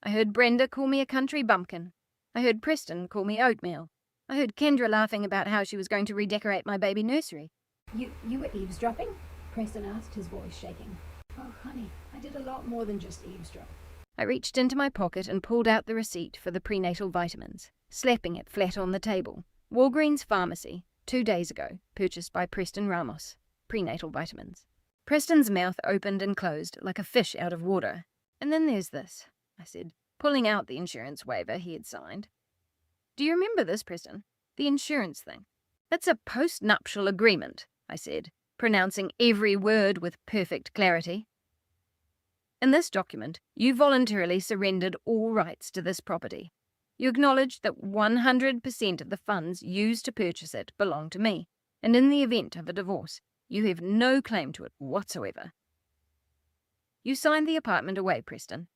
I heard Brenda call me a country bumpkin. I heard Preston call me oatmeal. I heard Kendra laughing about how she was going to redecorate my baby nursery." You were eavesdropping? Preston asked, his voice shaking. Oh, honey, I did a lot more than just eavesdrop. I reached into my pocket and pulled out the receipt for the prenatal vitamins, slapping it flat on the table. Walgreens Pharmacy, 2 days ago, purchased by Preston Ramos. Prenatal vitamins. Preston's mouth opened and closed like a fish out of water. And then there's this, I said, pulling out the insurance waiver he had signed. Do you remember this, Preston? The insurance thing. That's a post-nuptial agreement, I said, pronouncing every word with perfect clarity. In this document, you voluntarily surrendered all rights to this property. You acknowledged that 100% of the funds used to purchase it belong to me, and in the event of a divorce, you have no claim to it whatsoever. You signed the apartment away, Preston.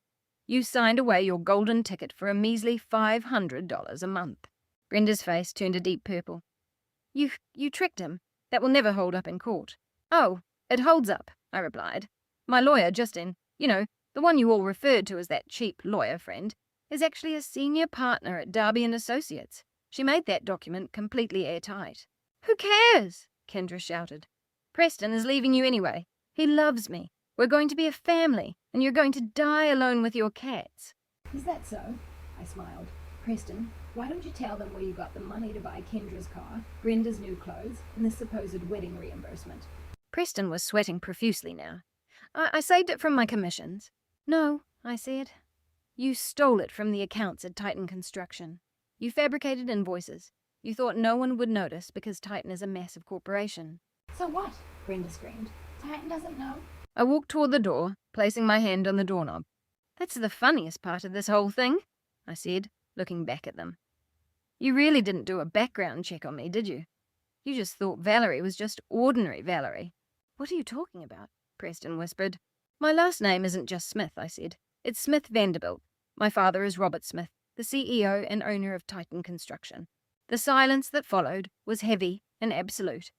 You signed away your golden ticket for a measly $500 a month. Brenda's face turned a deep purple. You tricked him. That will never hold up in court. Oh, it holds up, I replied. My lawyer, Justin, the one you all referred to as that cheap lawyer friend, is actually a senior partner at Darby & Associates. She made that document completely airtight. Who cares? Kendra shouted. Preston is leaving you anyway. He loves me. We're going to be a family, and you're going to die alone with your cats. Is that so? I smiled. Preston, why don't you tell them where you got the money to buy Kendra's car, Brenda's new clothes, and the supposed wedding reimbursement? Preston was sweating profusely now. I saved it from my commissions. No, I said. You stole it from the accounts at Titan Construction. You fabricated invoices. You thought no one would notice because Titan is a massive corporation. So what? Brenda screamed. Titan doesn't know. I walked toward the door, placing my hand on the doorknob. That's the funniest part of this whole thing, I said, looking back at them. You really didn't do a background check on me, did you? You just thought Valerie was just ordinary Valerie. What are you talking about? Preston whispered. My last name isn't just Smith, I said. It's Smith Vanderbilt. My father is Robert Smith, the CEO and owner of Titan Construction. The silence that followed was heavy and absolute.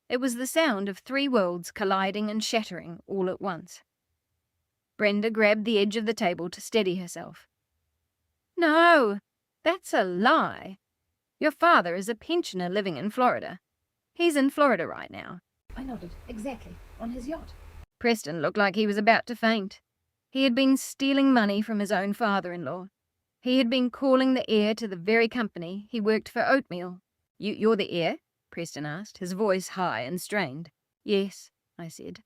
It was the sound of 3 worlds colliding and shattering all at once. Brenda grabbed the edge of the table to steady herself. No, that's a lie. Your father is a pensioner living in Florida. He's in Florida right now. I nodded. Exactly. On his yacht. Preston looked like he was about to faint. He had been stealing money from his own father-in-law. He had been calling the heir to the very company he worked for oatmeal. You're the heir? Preston asked, his voice high and strained. Yes, I said.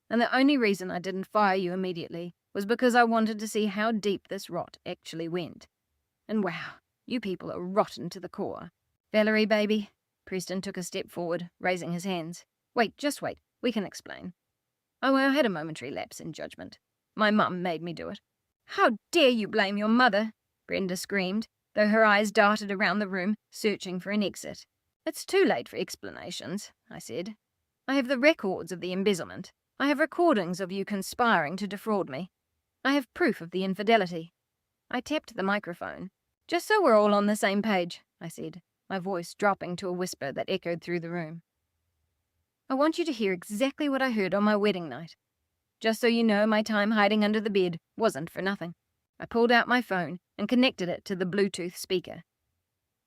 And the only reason I didn't fire you immediately was because I wanted to see how deep this rot actually went. And wow, you people are rotten to the core. Valerie, baby. Preston took a step forward, raising his hands. Just wait. We can explain. Oh, I had a momentary lapse in judgment. My mum made me do it. How dare you blame your mother? Brenda screamed, though her eyes darted around the room, searching for an exit. It's too late for explanations, I said. I have the records of the embezzlement. I have recordings of you conspiring to defraud me. I have proof of the infidelity. I tapped the microphone. Just so we're all on the same page, I said, my voice dropping to a whisper that echoed through the room. I want you to hear exactly what I heard on my wedding night. Just so you know, my time hiding under the bed wasn't for nothing. I pulled out my phone and connected it to the Bluetooth speaker.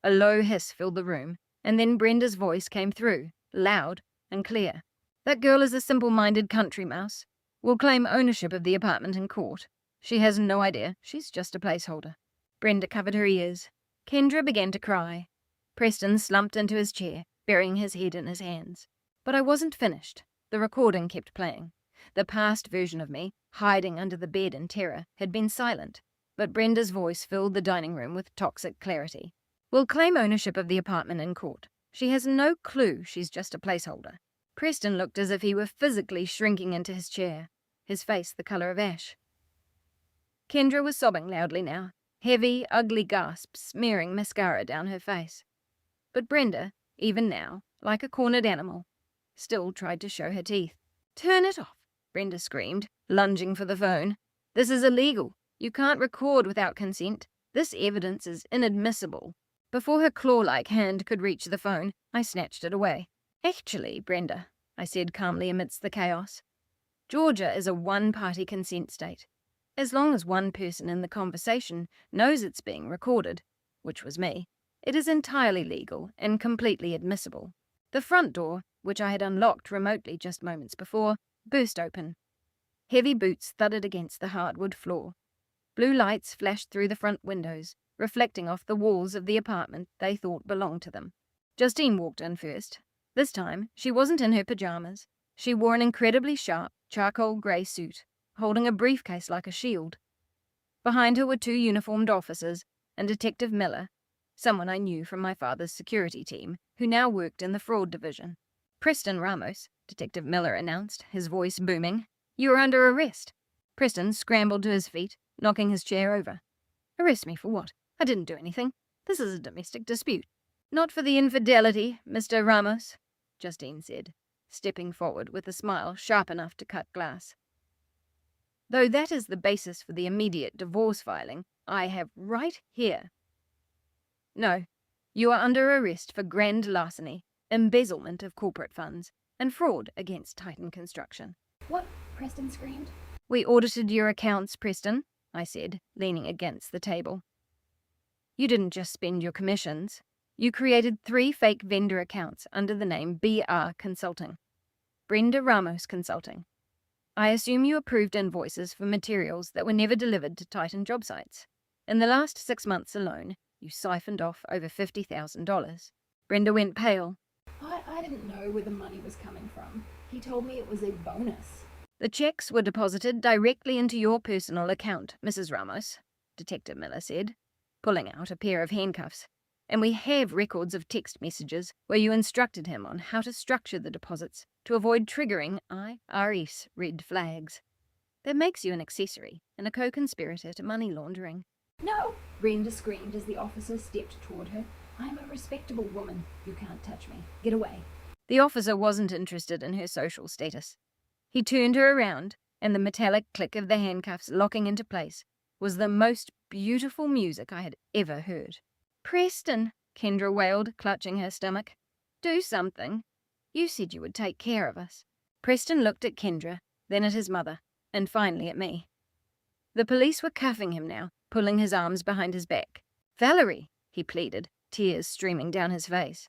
A low hiss filled the room, and then Brenda's voice came through, loud and clear. That girl is a simple-minded country mouse. We'll claim ownership of the apartment in court. She has no idea. She's just a placeholder. Brenda covered her ears. Kendra began to cry. Preston slumped into his chair, burying his head in his hands. But I wasn't finished. The recording kept playing. The past version of me, hiding under the bed in terror, had been silent, but Brenda's voice filled the dining room with toxic clarity. We'll claim ownership of the apartment in court. She has no clue she's just a placeholder. Preston looked as if he were physically shrinking into his chair, his face the colour of ash. Kendra was sobbing loudly now, heavy, ugly gasps smearing mascara down her face. But Brenda, even now, like a cornered animal, still tried to show her teeth. Turn it off, Brenda screamed, lunging for the phone. This is illegal. You can't record without consent. This evidence is inadmissible. Before her claw-like hand could reach the phone, I snatched it away. Actually, Brenda, I said calmly amidst the chaos, Georgia is a one-party consent state. As long as one person in the conversation knows it's being recorded, which was me, it is entirely legal and completely admissible. The front door which I had unlocked remotely just moments before, burst open. Heavy boots thudded against the hardwood floor. Blue lights flashed through the front windows, reflecting off the walls of the apartment they thought belonged to them. Justine walked in first. This time, she wasn't in her pajamas. She wore an incredibly sharp, charcoal grey suit, holding a briefcase like a shield. Behind her were 2 uniformed officers and Detective Miller, someone I knew from my father's security team, who now worked in the fraud division. "Preston Ramos," Detective Miller announced, his voice booming. "You are under arrest." Preston scrambled to his feet, knocking his chair over. "Arrest me for what? I didn't do anything. This is a domestic dispute." "Not for the infidelity, Mr. Ramos," Justine said, stepping forward with a smile sharp enough to cut glass. "Though that is the basis for the immediate divorce filing I have right here. No, you are under arrest for grand larceny, embezzlement of corporate funds, and fraud against Titan Construction." "What?" Preston screamed. "We audited your accounts, Preston," I said, leaning against the table. "You didn't just spend your commissions. You created 3 fake vendor accounts under the name BR Consulting. Brenda Ramos Consulting. I assume you approved invoices for materials that were never delivered to Titan job sites. In the last 6 months alone, you siphoned off over $50,000. Brenda went pale. I didn't know where the money was coming from. He told me it was a bonus." "The checks were deposited directly into your personal account, Mrs. Ramos," Detective Miller said, pulling out a pair of handcuffs. "And we have records of text messages where you instructed him on how to structure the deposits to avoid triggering IRS red flags. That makes you an accessory and a co-conspirator to money laundering." "No!" Brenda screamed as the officer stepped toward her. "I'm a respectable woman. You can't touch me. Get away." The officer wasn't interested in her social status. He turned her around, and the metallic click of the handcuffs locking into place was the most beautiful music I had ever heard. "Preston," Kendra wailed, clutching her stomach. "Do something. You said you would take care of us." Preston looked at Kendra, then at his mother, and finally at me. The police were cuffing him now, pulling his arms behind his back. "Valerie," he pleaded, tears streaming down his face.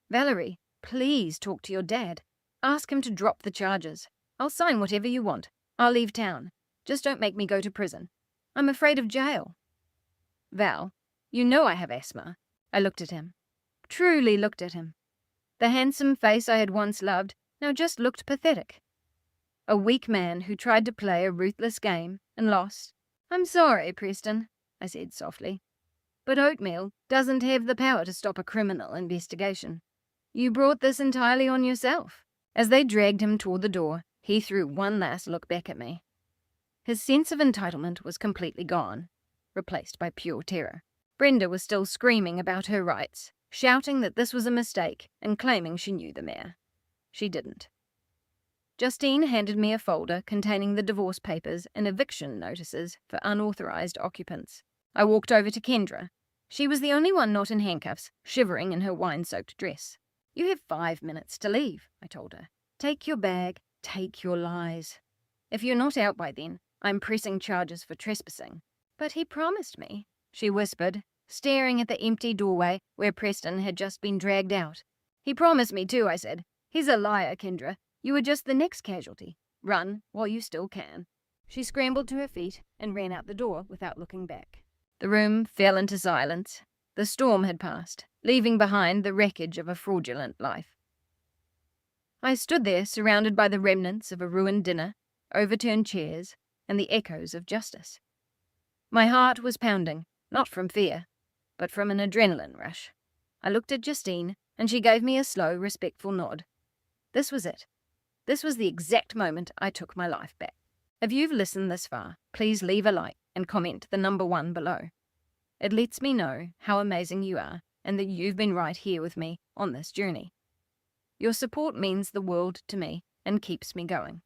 "Valerie, please talk to your dad. Ask him to drop the charges. I'll sign whatever you want. I'll leave town. Just don't make me go to prison. I'm afraid of jail." "Val, you know I have asthma." I looked at him. Truly looked at him. The handsome face I had once loved now just looked pathetic. A weak man who tried to play a ruthless game and lost. "I'm sorry, Preston," I said softly, "but oatmeal doesn't have the power to stop a criminal investigation. You brought this entirely on yourself." As they dragged him toward the door, he threw one last look back at me. His sense of entitlement was completely gone, replaced by pure terror. Brenda was still screaming about her rights, shouting that this was a mistake and claiming she knew the mayor. She didn't. Justine handed me a folder containing the divorce papers and eviction notices for unauthorized occupants. I walked over to Kendra. She was the only one not in handcuffs, shivering in her wine-soaked dress. "You have 5 minutes to leave," I told her. "Take your bag, take your lies. If you're not out by then, I'm pressing charges for trespassing." "But he promised me," she whispered, staring at the empty doorway where Preston had just been dragged out. "He promised me too," I said. "He's a liar, Kendra. You are just the next casualty. Run while you still can." She scrambled to her feet and ran out the door without looking back. The room fell into silence. The storm had passed, leaving behind the wreckage of a fraudulent life. I stood there surrounded by the remnants of a ruined dinner, overturned chairs, and the echoes of justice. My heart was pounding, not from fear, but from an adrenaline rush. I looked at Justine, and she gave me a slow, respectful nod. This was it. This was the exact moment I took my life back. If you've listened this far, please leave a like and comment the number 1 below. It lets me know how amazing you are and that you've been right here with me on this journey. Your support means the world to me and keeps me going.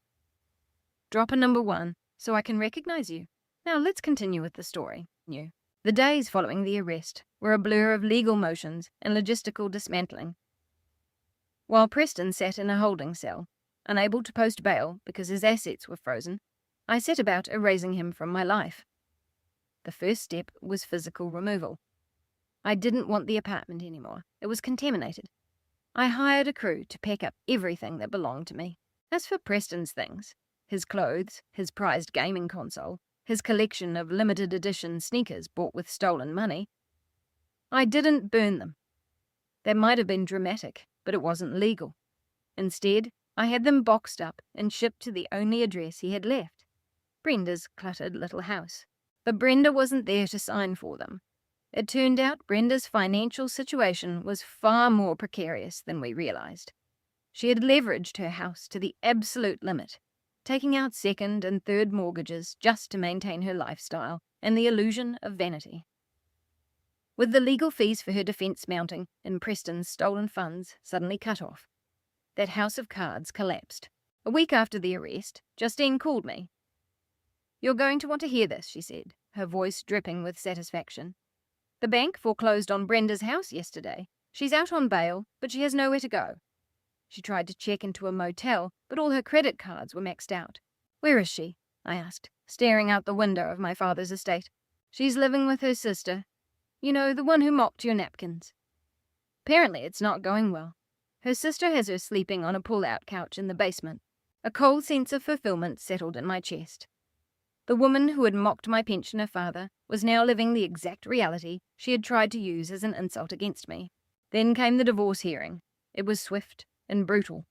Drop a number 1 so I can recognize you. Now let's continue with the story. The days following the arrest were a blur of legal motions and logistical dismantling. While Preston sat in a holding cell, unable to post bail because his assets were frozen, I set about erasing him from my life. The first step was physical removal. I didn't want the apartment anymore. It was contaminated. I hired a crew to pack up everything that belonged to me. As for Preston's things, his clothes, his prized gaming console, his collection of limited edition sneakers bought with stolen money, I didn't burn them. That might have been dramatic, but it wasn't legal. Instead, I had them boxed up and shipped to the only address he had left, Brenda's cluttered little house. But Brenda wasn't there to sign for them. It turned out Brenda's financial situation was far more precarious than we realized. She had leveraged her house to the absolute limit, taking out second and third mortgages just to maintain her lifestyle and the illusion of vanity. With the legal fees for her defence mounting and Preston's stolen funds suddenly cut off, that house of cards collapsed. A week after the arrest, Justine called me. "You're going to want to hear this," she said, her voice dripping with satisfaction. "The bank foreclosed on Brenda's house yesterday. She's out on bail, but she has nowhere to go. She tried to check into a motel, but all her credit cards were maxed out." "Where is she?" I asked, staring out the window of my father's estate. "She's living with her sister. You know, the one who mocked your napkins. Apparently it's not going well. Her sister has her sleeping on a pull-out couch in the basement." A cold sense of fulfillment settled in my chest. The woman who had mocked my pensioner father was now living the exact reality she had tried to use as an insult against me. Then came the divorce hearing. It was swift and brutal.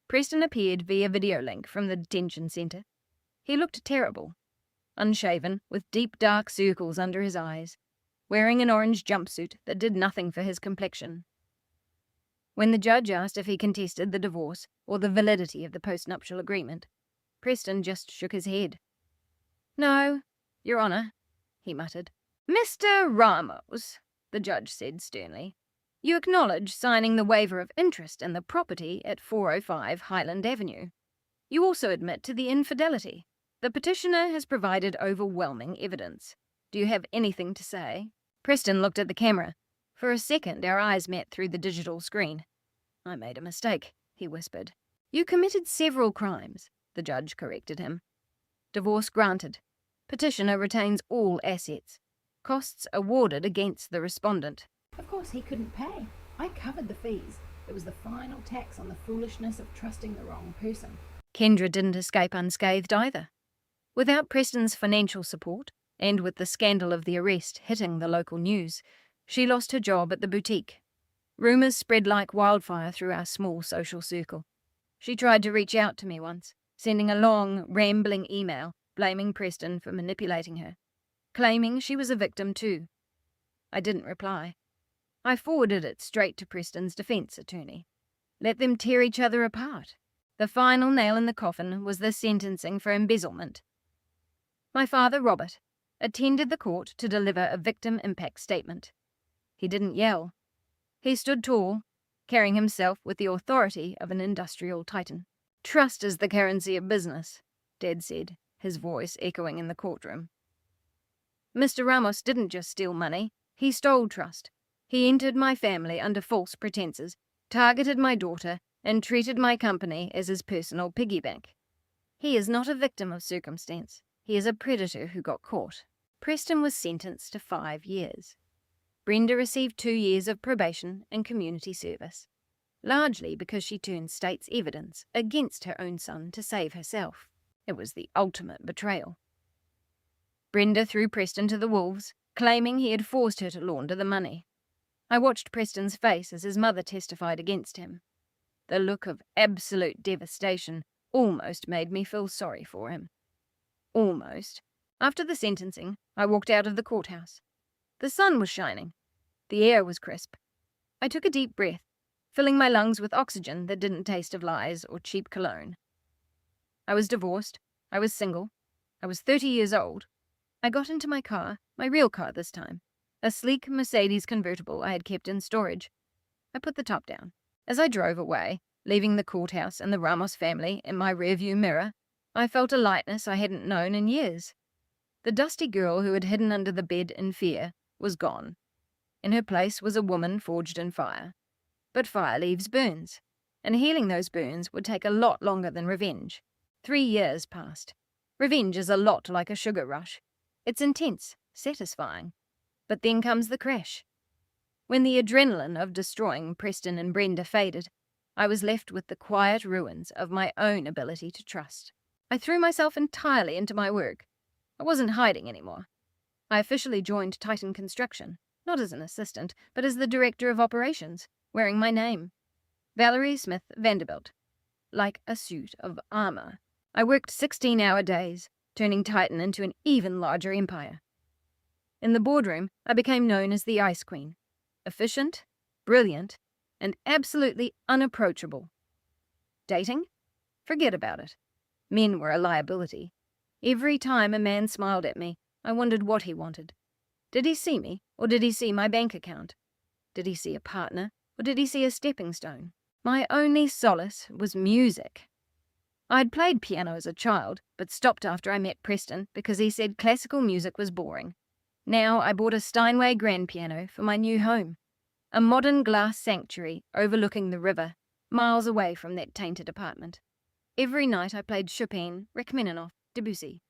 Preston appeared via video link from the detention centre. He looked terrible. Unshaven, with deep dark circles under his eyes, wearing an orange jumpsuit that did nothing for his complexion. When the judge asked if he contested the divorce or the validity of the postnuptial agreement, Preston just shook his head. "No, Your Honour," he muttered. "Mr. Ramos," the judge said sternly, "you acknowledge signing the waiver of interest in the property at 405 Highland Avenue. You also admit to the infidelity. The petitioner has provided overwhelming evidence. Do you have anything to say?" Preston looked at the camera. For a second, our eyes met through the digital screen. "I made a mistake," he whispered. "You committed several crimes," the judge corrected him. "Divorce granted. Petitioner retains all assets. Costs awarded against the respondent." Of course, he couldn't pay. I covered the fees. It was the final tax on the foolishness of trusting the wrong person. Kendra didn't escape unscathed either. Without Preston's financial support, and with the scandal of the arrest hitting the local news, she lost her job at the boutique. Rumours spread like wildfire through our small social circle. She tried to reach out to me once, sending a long, rambling email blaming Preston for manipulating her, claiming she was a victim too. I didn't reply. I forwarded it straight to Preston's defence attorney. Let them tear each other apart. The final nail in the coffin was the sentencing for embezzlement. My father, Robert, attended the court to deliver a victim impact statement. He didn't yell. He stood tall, carrying himself with the authority of an industrial titan. "Trust is the currency of business," Dad said, his voice echoing in the courtroom. "Mr. Ramos didn't just steal money, he stole trust. He entered my family under false pretenses, targeted my daughter, and treated my company as his personal piggy bank. He is not a victim of circumstance. He is a predator who got caught." Preston was sentenced to 5 years. Brenda received 2 years of probation and community service, largely because she turned state's evidence against her own son to save herself. It was the ultimate betrayal. Brenda threw Preston to the wolves, claiming he had forced her to launder the money. I watched Preston's face as his mother testified against him. The look of absolute devastation almost made me feel sorry for him. Almost. After the sentencing, I walked out of the courthouse. The sun was shining. The air was crisp. I took a deep breath, filling my lungs with oxygen that didn't taste of lies or cheap cologne. I was divorced. I was single. I was 30 years old. I got into my car, my real car this time, a sleek Mercedes convertible I had kept in storage. I put the top down. As I drove away, leaving the courthouse and the Ramos family in my rearview mirror, I felt a lightness I hadn't known in years. The dusty girl who had hidden under the bed in fear was gone. In her place was a woman forged in fire. But fire leaves burns, and healing those burns would take a lot longer than revenge. 3 years passed. Revenge is a lot like a sugar rush. It's intense, satisfying. But then comes the crash. When the adrenaline of destroying Preston and Brenda faded, I was left with the quiet ruins of my own ability to trust. I threw myself entirely into my work. I wasn't hiding anymore. I officially joined Titan Construction, not as an assistant, but as the director of operations, wearing my name, Valerie Smith Vanderbilt, like a suit of armor. I worked 16-hour days, turning Titan into an even larger empire. In the boardroom, I became known as the Ice Queen, efficient, brilliant, and absolutely unapproachable. Dating? Forget about it. Men were a liability. Every time a man smiled at me, I wondered what he wanted. Did he see me, or did he see my bank account? Did he see a partner, or did he see a stepping stone? My only solace was music. I had played piano as a child, but stopped after I met Preston because he said classical music was boring. Now I bought a Steinway grand piano for my new home, a modern glass sanctuary overlooking the river, miles away from that tainted apartment. Every night I played Chopin, Rachmaninoff, Debussy.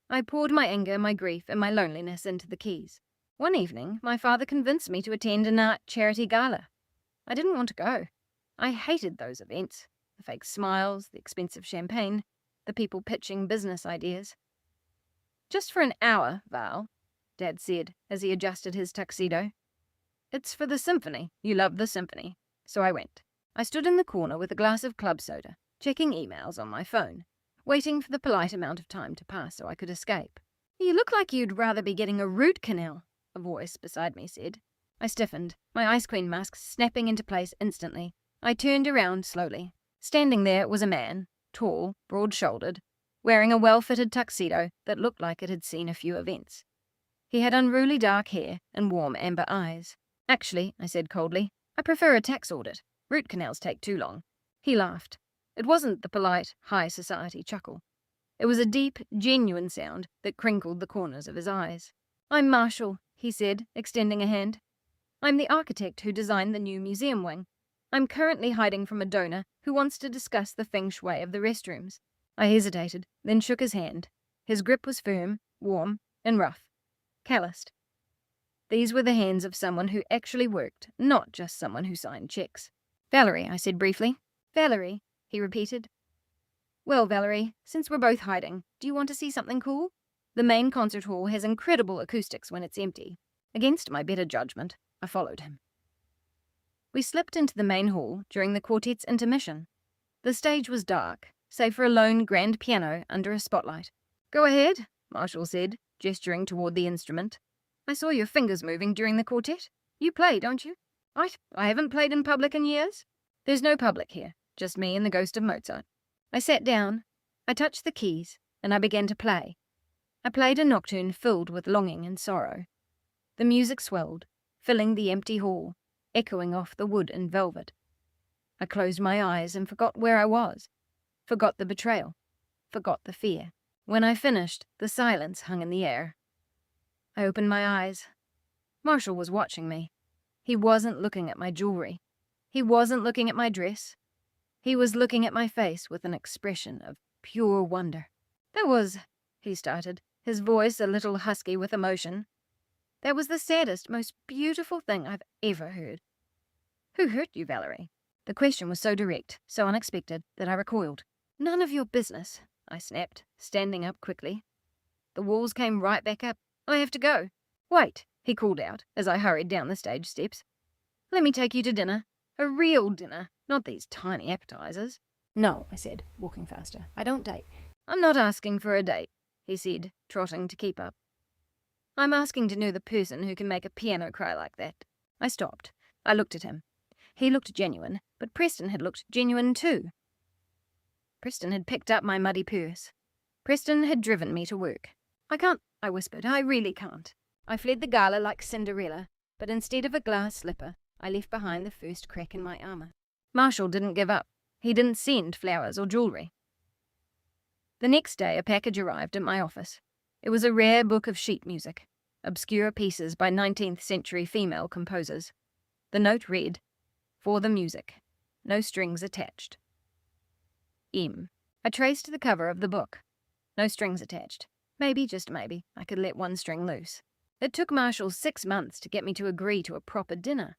I poured my anger, my grief, and my loneliness into the keys. One evening, my father convinced me to attend an art charity gala. I didn't want to go. I hated those events, the fake smiles, the expensive champagne, the people pitching business ideas. Just for an hour, Val, Dad said as he adjusted his tuxedo. It's for the symphony. You love the symphony. So I went. I stood in the corner with a glass of club soda, checking emails on my phone, waiting for the polite amount of time to pass so I could escape. You look like you'd rather be getting a root canal, a voice beside me said. I stiffened, my Ice Queen mask snapping into place instantly. I turned around slowly. Standing there was a man, tall, broad-shouldered, wearing a well-fitted tuxedo that looked like it had seen a few events. He had unruly dark hair and warm amber eyes. Actually, I said coldly, I prefer a tax audit. Root canals take too long. He laughed. It wasn't the polite, high society chuckle. It was a deep, genuine sound that crinkled the corners of his eyes. I'm Marshall, he said, extending a hand. I'm the architect who designed the new museum wing. I'm currently hiding from a donor who wants to discuss the feng shui of the restrooms. I hesitated, then shook his hand. His grip was firm, warm, and rough. Calloused. These were the hands of someone who actually worked, not just someone who signed checks. Valerie, I said briefly. Valerie, he repeated. Well, Valerie, since we're both hiding, do you want to see something cool? The main concert hall has incredible acoustics when it's empty. Against my better judgment, I followed him. We slipped into the main hall during the quartet's intermission. The stage was dark, save for a lone grand piano under a spotlight. Go ahead, Marshall said, gesturing toward the instrument. I saw your fingers moving during the quartet. You play, don't you? I haven't played in public in years. There's no public here, just me and the ghost of Mozart. I sat down, I touched the keys, and I began to play. I played a nocturne filled with longing and sorrow. The music swelled, filling the empty hall, echoing off the wood and velvet. I closed my eyes and forgot where I was, forgot the betrayal, forgot the fear. When I finished, the silence hung in the air. I opened my eyes. Marshall was watching me. He wasn't looking at my jewelry. He wasn't looking at my dress. He was looking at my face with an expression of pure wonder. That was, he started, his voice a little husky with emotion. That was the saddest, most beautiful thing I've ever heard. Who hurt you, Valerie? The question was so direct, so unexpected, that I recoiled. None of your business, I snapped, standing up quickly. The walls came right back up. I have to go. Wait, he called out as I hurried down the stage steps. Let me take you to dinner. A real dinner, not these tiny appetizers. No, I said, walking faster. I don't date. I'm not asking for a date, he said, trotting to keep up. I'm asking to know the person who can make a piano cry like that. I stopped. I looked at him. He looked genuine, but Preston had looked genuine too. Preston had picked up my muddy purse. Preston had driven me to work. I can't, I whispered. I really can't. I fled the gala like Cinderella, but instead of a glass slipper, I left behind the first crack in my armor. Marshall didn't give up. He didn't send flowers or jewelry. The next day, a package arrived at my office. It was a rare book of sheet music, obscure pieces by 19th century female composers. The note read, "For the music, no strings attached. M." I traced the cover of the book. No strings attached. Maybe, just maybe, I could let one string loose. It took Marshall 6 months to get me to agree to a proper dinner.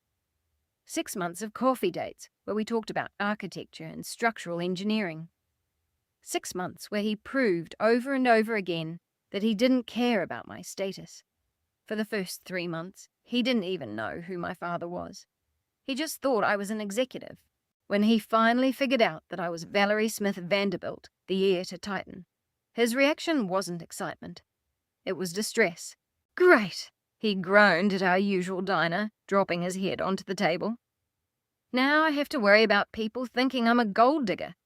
6 months of coffee dates where we talked about architecture and structural engineering. 6 months where he proved over and over again that he didn't care about my status. For the first 3 months, he didn't even know who my father was. He just thought I was an executive. When he finally figured out that I was Valerie Smith Vanderbilt, the heir to Titan, his reaction wasn't excitement. It was distress. "Great!" he groaned at our usual diner, dropping his head onto the table. "Now I have to worry about people thinking I'm a gold digger.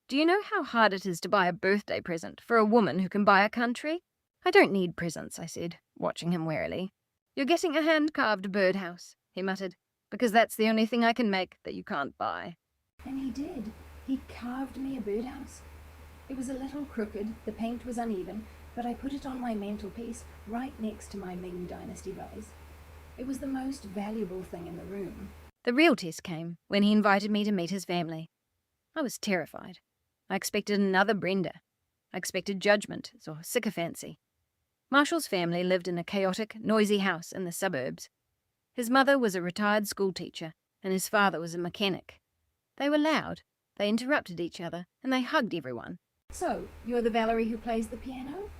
Do you know how hard it is to buy a birthday present for a woman who can buy a country?" "I don't need presents," I said, watching him warily. "You're getting a hand-carved birdhouse," he muttered, "because that's the only thing I can make that you can't buy." And he did. He carved me a birdhouse. It was a little crooked, the paint was uneven, but I put it on my mantelpiece right next to my Ming Dynasty vase. It was the most valuable thing in the room. The real test came when he invited me to meet his family. I was terrified. I expected another Brenda. I expected judgment or sycophancy. Marshall's family lived in a chaotic, noisy house in the suburbs. His mother was a retired schoolteacher, and his father was a mechanic. They were loud, they interrupted each other, and they hugged everyone. "So, you're the Valerie who plays the piano?"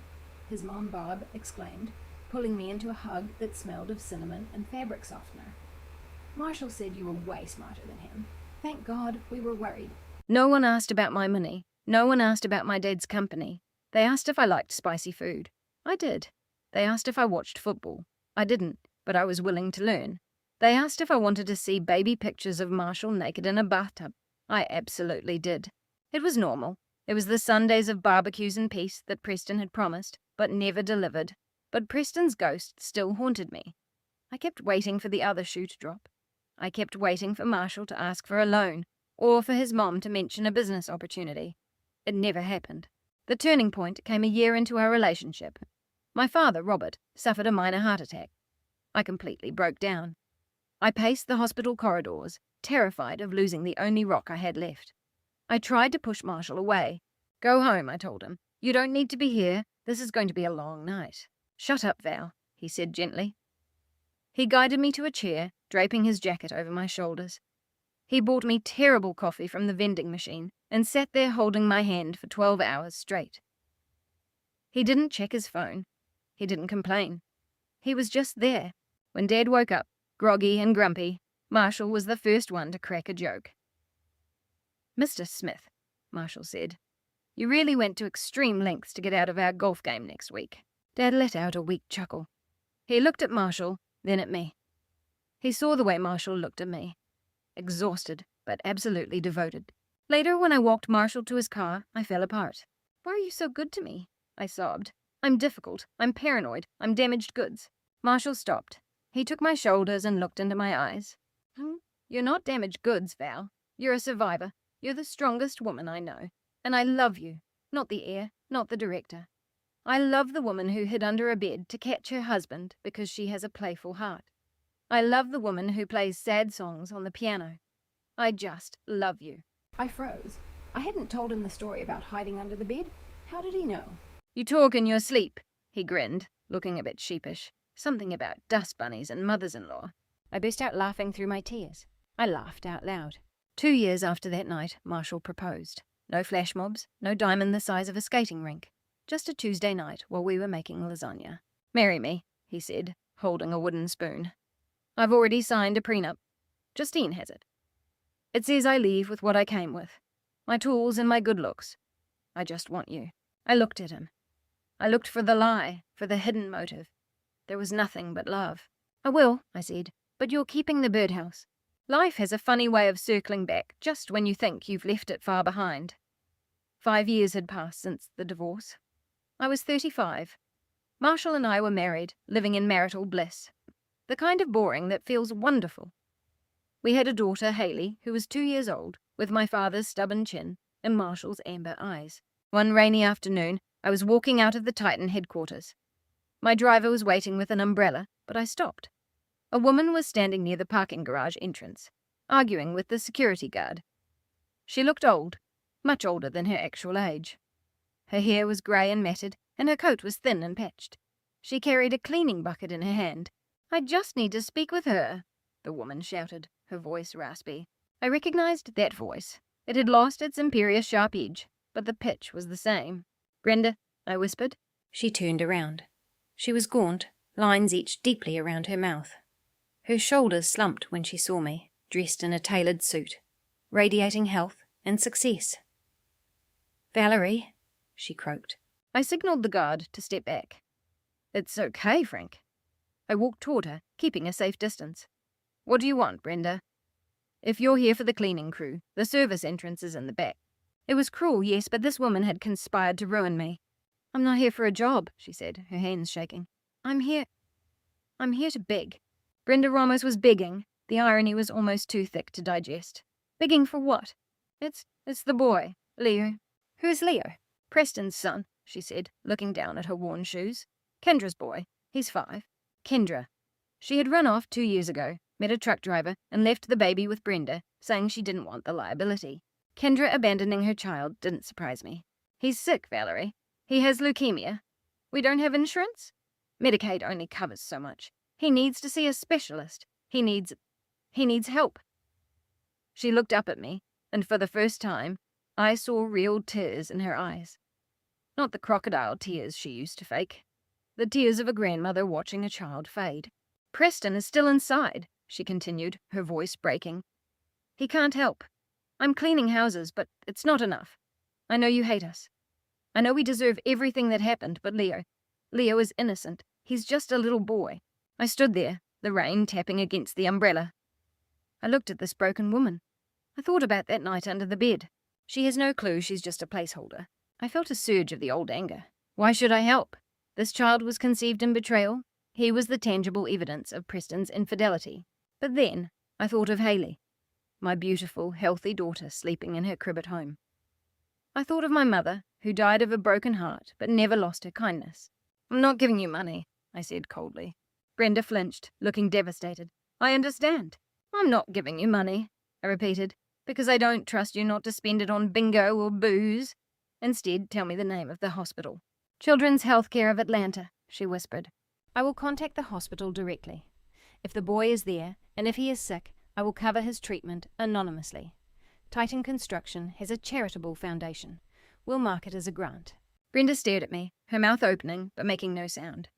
his mom Barb exclaimed, pulling me into a hug that smelled of cinnamon and fabric softener. "Marshall said you were way smarter than him. Thank God, we were worried." No one asked about my money. No one asked about my dad's company. They asked if I liked spicy food. I did. They asked if I watched football. I didn't, but I was willing to learn. They asked if I wanted to see baby pictures of Marshall naked in a bathtub. I absolutely did. It was normal. It was the Sundays of barbecues and peace that Preston had promised, but never delivered. But Preston's ghost still haunted me. I kept waiting for the other shoe to drop. I kept waiting for Marshall to ask for a loan, or for his mom to mention a business opportunity. It never happened. The turning point came a year into our relationship. My father, Robert, suffered a minor heart attack. I completely broke down. I paced the hospital corridors, terrified of losing the only rock I had left. I tried to push Marshall away. "Go home," I told him. "You don't need to be here. This is going to be a long night." "Shut up, Val," he said gently. He guided me to a chair, draping his jacket over my shoulders. He bought me terrible coffee from the vending machine and sat there holding my hand for 12 hours straight. He didn't check his phone. He didn't complain. He was just there. When Dad woke up, groggy and grumpy, Marshall was the first one to crack a joke. "Mr. Smith," Marshall said, "you really went to extreme lengths to get out of our golf game next week." Dad let out a weak chuckle. He looked at Marshall, then at me. He saw the way Marshall looked at me. Exhausted, but absolutely devoted. Later, when I walked Marshall to his car, I fell apart. "Why are you so good to me?" I sobbed. "I'm difficult. I'm paranoid. I'm damaged goods." Marshall stopped. He took my shoulders and looked into my eyes. "You're not damaged goods, Val. You're a survivor. You're the strongest woman I know. And I love you. Not the heir, not the director. I love the woman who hid under a bed to catch her husband because she has a playful heart. I love the woman who plays sad songs on the piano. I just love you." I froze. I hadn't told him the story about hiding under the bed. How did he know? "You talk in your sleep," he grinned, looking a bit sheepish. Something about dust bunnies and mothers-in-law. I burst out laughing through my tears. I laughed out loud. 2 years after that night, Marshall proposed. No flash mobs, no diamond the size of a skating rink. Just a Tuesday night while we were making lasagna. "Marry me," he said, holding a wooden spoon. "I've already signed a prenup. Justine has it. It says I leave with what I came with. My tools and my good looks. I just want you." I looked at him. I looked for the lie, for the hidden motive. There was nothing but love. "I will," I said, "but you're keeping the birdhouse." Life has a funny way of circling back just when you think you've left it far behind. 5 years had passed since the divorce. I was 35. Marshall and I were married, living in marital bliss. The kind of boring that feels wonderful. We had a daughter, Haley, who was 2 years old, with my father's stubborn chin and Marshall's amber eyes. One rainy afternoon, I was walking out of the Titan headquarters. My driver was waiting with an umbrella, but I stopped. A woman was standing near the parking garage entrance, arguing with the security guard. She looked old, much older than her actual age. Her hair was grey and matted, and her coat was thin and patched. She carried a cleaning bucket in her hand. "I just need to speak with her," the woman shouted, her voice raspy. I recognized that voice. It had lost its imperious sharp edge, but the pitch was the same. "Brenda," I whispered. She turned around. She was gaunt, lines etched deeply around her mouth. Her shoulders slumped when she saw me, dressed in a tailored suit, radiating health and success. "Valerie," she croaked. I signaled the guard to step back. "It's okay, Frank." I walked toward her, keeping a safe distance. "What do you want, Brenda?" "If you're here for the cleaning crew, the service entrance is in the back." It was cruel, yes, but this woman had conspired to ruin me. "I'm not here for a job," she said, her hands shaking. I'm here to beg." Brenda Ramos was begging. The irony was almost too thick to digest. "Begging for what?" It's the boy, Leo." "Who's Leo?" "Preston's son," she said, looking down at her worn shoes. "Kendra's boy. He's 5. Kendra. She had run off 2 years ago, met a truck driver, and left the baby with Brenda, saying she didn't want the liability. Kendra abandoning her child didn't surprise me. He's sick, Valerie. He has leukemia. We don't have insurance? Medicaid only covers so much. He needs to see a specialist. He needs help." She looked up at me, and for the first time, I saw real tears in her eyes. Not the crocodile tears she used to fake. The tears of a grandmother watching a child fade. "Preston is still inside," she continued, her voice breaking. "He can't help. I'm cleaning houses, but it's not enough. I know you hate us. I know we deserve everything that happened, but Leo is innocent. He's just a little boy." I stood there, the rain tapping against the umbrella. I looked at this broken woman. I thought about that night under the bed. She has no clue she's just a placeholder. I felt a surge of the old anger. Why should I help? This child was conceived in betrayal. He was the tangible evidence of Preston's infidelity. But then I thought of Hayley, my beautiful, healthy daughter sleeping in her crib at home. I thought of my mother, who died of a broken heart but never lost her kindness. "I'm not giving you money," I said coldly. Brenda flinched, looking devastated. "I understand. I'm not giving you money," I repeated, "because I don't trust you not to spend it on bingo or booze. Instead, tell me the name of the hospital." "Children's Healthcare of Atlanta," she whispered. "I will contact the hospital directly. If the boy is there, and if he is sick, I will cover his treatment anonymously. Titan Construction has a charitable foundation. We'll mark it as a grant." Brenda stared at me, her mouth opening but making no sound.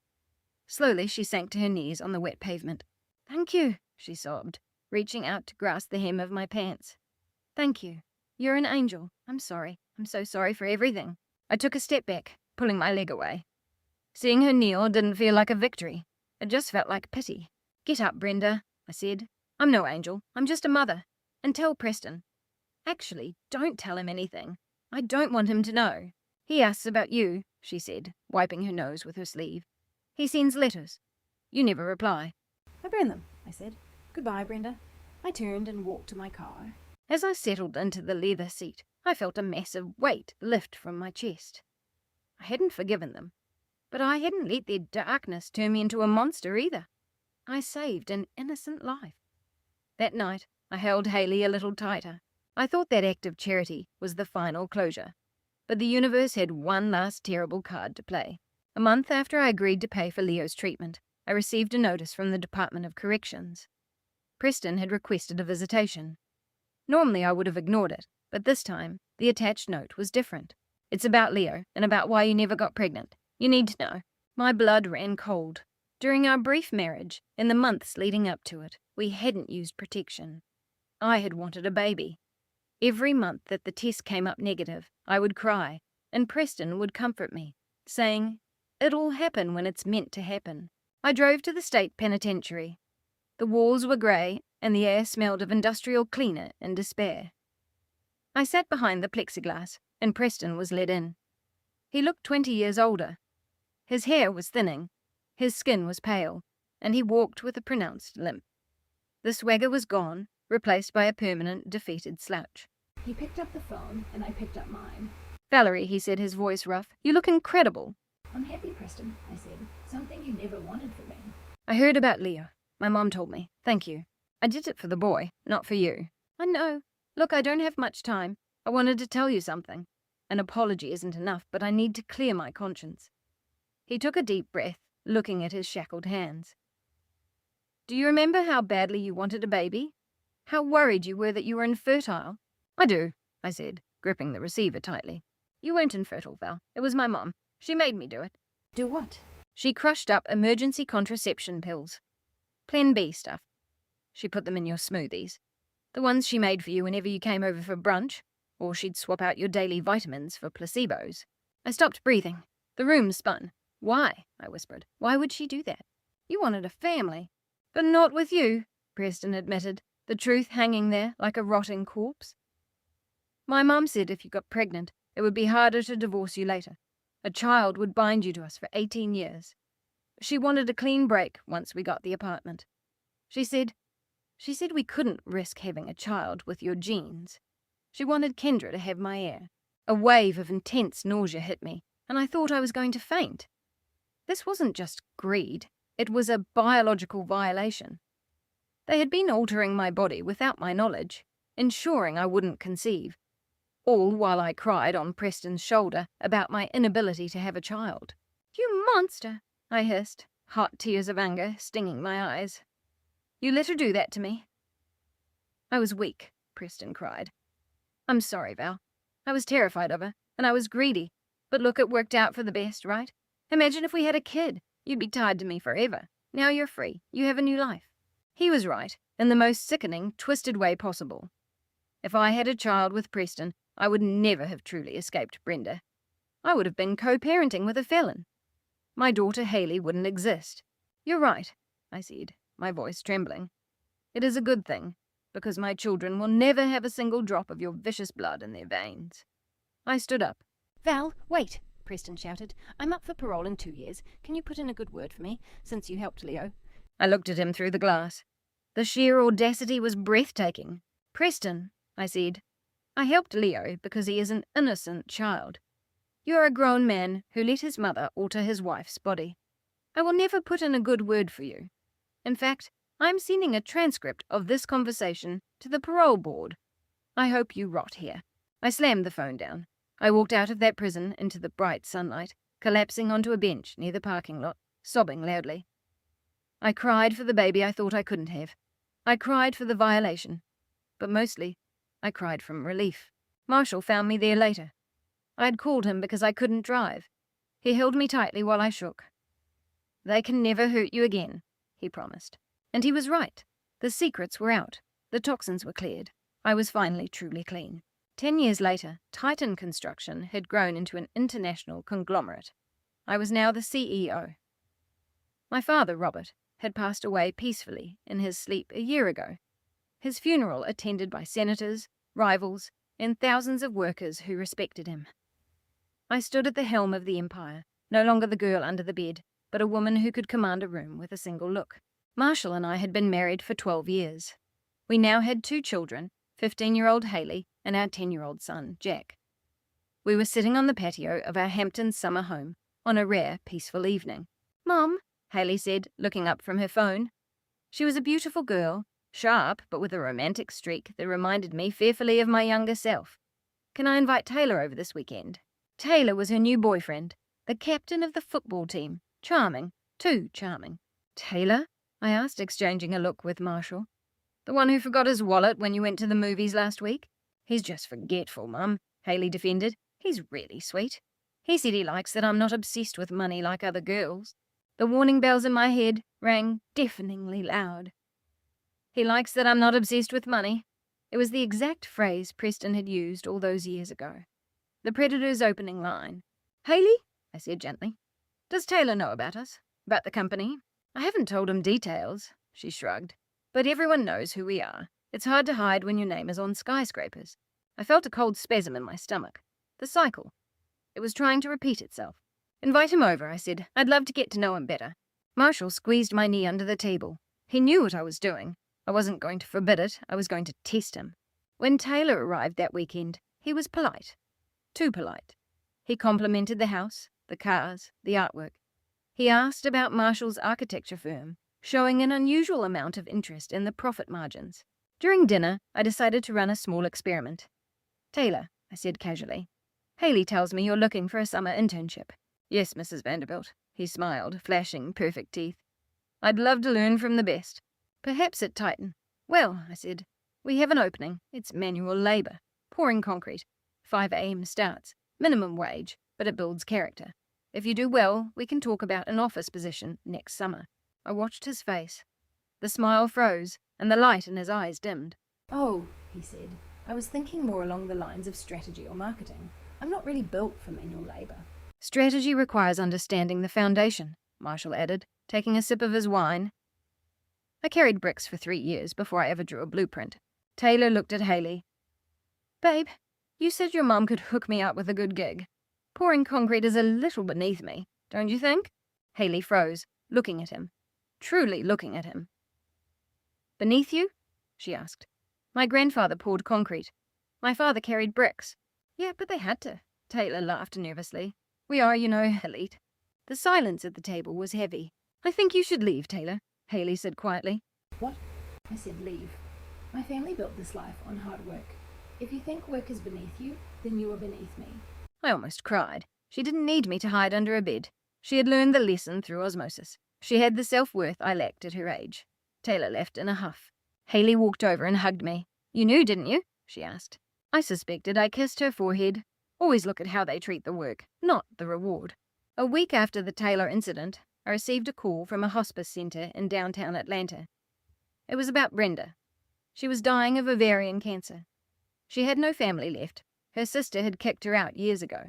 Slowly she sank to her knees on the wet pavement. "Thank you," she sobbed, reaching out to grasp the hem of my pants. "Thank you. You're an angel. I'm sorry. I'm so sorry for everything." I took a step back, pulling my leg away. Seeing her kneel didn't feel like a victory. It just felt like pity. "Get up, Brenda," I said. "I'm no angel. I'm just a mother. And tell Preston. Actually, don't tell him anything. I don't want him to know. He asks about you," she said, wiping her nose with her sleeve. "He sends letters. You never reply." "I burn them," I said. "Goodbye, Brenda." I turned and walked to my car. As I settled into the leather seat, I felt a massive weight lift from my chest. I hadn't forgiven them, but I hadn't let their darkness turn me into a monster either. I saved an innocent life. That night, I held Hayley a little tighter. I thought that act of charity was the final closure, but the universe had one last terrible card to play. A month after I agreed to pay for Leo's treatment, I received a notice from the Department of Corrections. Preston had requested a visitation. Normally I would have ignored it, but this time, the attached note was different. "It's about Leo, and about why you never got pregnant. You need to know." My blood ran cold. During our brief marriage, in the months leading up to it, we hadn't used protection. I had wanted a baby. Every month that the test came up negative, I would cry, and Preston would comfort me, saying, "It'll happen when it's meant to happen." I drove to the state penitentiary. The walls were grey, and the air smelled of industrial cleaner and despair. I sat behind the plexiglass, and Preston was led in. He looked 20 years older. His hair was thinning, his skin was pale, and he walked with a pronounced limp. The swagger was gone, replaced by a permanent, defeated slouch. He picked up the phone, and I picked up mine. "Valerie," he said, his voice rough, "you look incredible." "I'm happy, Preston," I said. "Something you never wanted from me." "I heard about Leo. My mom told me. Thank you. I did it for the boy, not for you." "I know. Look, I don't have much time. I wanted to tell you something. An apology isn't enough, but I need to clear my conscience." He took a deep breath, looking at his shackled hands. "Do you remember how badly you wanted a baby? How worried you were that you were infertile?" "I do," I said, gripping the receiver tightly. "You weren't infertile, Val. It was my mom. She made me do it." Do what? "She crushed up emergency contraception pills. Plan B stuff. She put them in your smoothies. The ones she made for you whenever you came over for brunch, or she'd swap out your daily vitamins for placebos." I stopped breathing. The room spun. "Why?" I whispered. "Why would she do that? You wanted a family." "But not with you," Preston admitted, the truth hanging there like a rotting corpse. "My mum said if you got pregnant, it would be harder to divorce you later. A child would bind you to us for 18 years. She wanted a clean break once we got the apartment. She said we couldn't risk having a child with your genes. She wanted Kendra to have my heir." A wave of intense nausea hit me, and I thought I was going to faint. This wasn't just greed. It was a biological violation. They had been altering my body without my knowledge, ensuring I wouldn't conceive, all while I cried on Preston's shoulder about my inability to have a child. "You monster!" I hissed, hot tears of anger stinging my eyes. "You let her do that to me?" "I was weak," Preston cried. "I'm sorry, Val. I was terrified of her, and I was greedy. But look, it worked out for the best, right? Imagine if we had a kid. You'd be tied to me forever. Now you're free. You have a new life." He was right, in the most sickening, twisted way possible. If I had a child with Preston, I would never have truly escaped Brenda. I would have been co-parenting with a felon. My daughter Hayley wouldn't exist. "You're right," I said, my voice trembling. "It is a good thing, because my children will never have a single drop of your vicious blood in their veins." I stood up. "Val, wait!" Preston shouted. "I'm up for parole in 2 years. Can you put in a good word for me, since you helped Leo?" I looked at him through the glass. The sheer audacity was breathtaking. "Preston," I said, "I helped Leo because he is an innocent child. You're a grown man who let his mother alter his wife's body. I will never put in a good word for you. In fact, I'm sending a transcript of this conversation to the parole board. I hope you rot here." I slammed the phone down. I walked out of that prison into the bright sunlight, collapsing onto a bench near the parking lot, sobbing loudly. I cried for the baby I thought I couldn't have. I cried for the violation. But mostly, I cried from relief. Marshall found me there later. I had called him because I couldn't drive. He held me tightly while I shook. "They can never hurt you again," he promised. And he was right. The secrets were out. The toxins were cleared. I was finally truly clean. 10 years later, Titan Construction had grown into an international conglomerate. I was now the CEO. My father, Robert, had passed away peacefully in his sleep a year ago. His funeral attended by senators, rivals, and thousands of workers who respected him. I stood at the helm of the empire, no longer the girl under the bed, but a woman who could command a room with a single look. Marshall and I had been married for 12 years. We now had 2 children, 15-year-old Hayley and our 10-year-old son, Jack. We were sitting on the patio of our Hampton summer home on a rare, peaceful evening. "Mom," Hayley said, looking up from her phone. She was a beautiful girl, sharp but with a romantic streak that reminded me fearfully of my younger self. "Can I invite Taylor over this weekend?" Taylor was her new boyfriend, the captain of the football team. Charming, too charming. "Taylor?" I asked, exchanging a look with Marshall. "The one who forgot his wallet when you went to the movies last week?" "He's just forgetful, Mum," Hayley defended. "He's really sweet. He said he likes that I'm not obsessed with money like other girls." The warning bells in my head rang deafeningly loud. "He likes that I'm not obsessed with money." It was the exact phrase Preston had used all those years ago. The Predator's opening line. "Hayley," I said gently, "does Taylor know about us? About the company?" "I haven't told him details," she shrugged. "But everyone knows who we are. It's hard to hide when your name is on skyscrapers." I felt a cold spasm in my stomach. The cycle. It was trying to repeat itself. "Invite him over," I said. "I'd love to get to know him better." Marshall squeezed my knee under the table. He knew what I was doing. I wasn't going to forbid it. I was going to test him. When Taylor arrived that weekend, he was polite. Too polite. He complimented the house, the cars, the artwork. He asked about Marshall's architecture firm, showing an unusual amount of interest in the profit margins. During dinner, I decided to run a small experiment. "Taylor," I said casually, "Hayley tells me you're looking for a summer internship." "Yes, Mrs. Vanderbilt." he smiled, flashing perfect teeth. I'd love to learn from the best. Perhaps at Titan. Well, I said, we have an opening. It's manual labour. Pouring concrete. 5 a.m. starts. Minimum wage, but it builds character. If you do well, we can talk about an office position next summer. I watched his face. The smile froze, and the light in his eyes dimmed. Oh, he said, I was thinking more along the lines of strategy or marketing. I'm not really built for manual labour. Strategy requires understanding the foundation, Marshall added, taking a sip of his wine. I carried bricks for 3 years before I ever drew a blueprint. Taylor looked at Haley. Babe, you said your mum could hook me up with a good gig. Pouring concrete is a little beneath me, don't you think? Haley froze, looking at him. Truly looking at him. Beneath you? She asked. My grandfather poured concrete. My father carried bricks. Yeah, but they had to. Taylor laughed nervously. We are, elite. The silence at the table was heavy. I think you should leave, Taylor, Haley said quietly. What? I said leave. My family built this life on hard work. If you think work is beneath you, then you are beneath me. I almost cried. She didn't need me to hide under a bed. She had learned the lesson through osmosis. She had the self-worth I lacked at her age. Taylor left in a huff. Haley walked over and hugged me. You knew, didn't you? She asked. I suspected. I kissed her forehead. Always look at how they treat the work, not the reward. A week after the Taylor incident, I received a call from a hospice centre in downtown Atlanta. It was about Brenda. She was dying of ovarian cancer. She had no family left. Her sister had kicked her out years ago.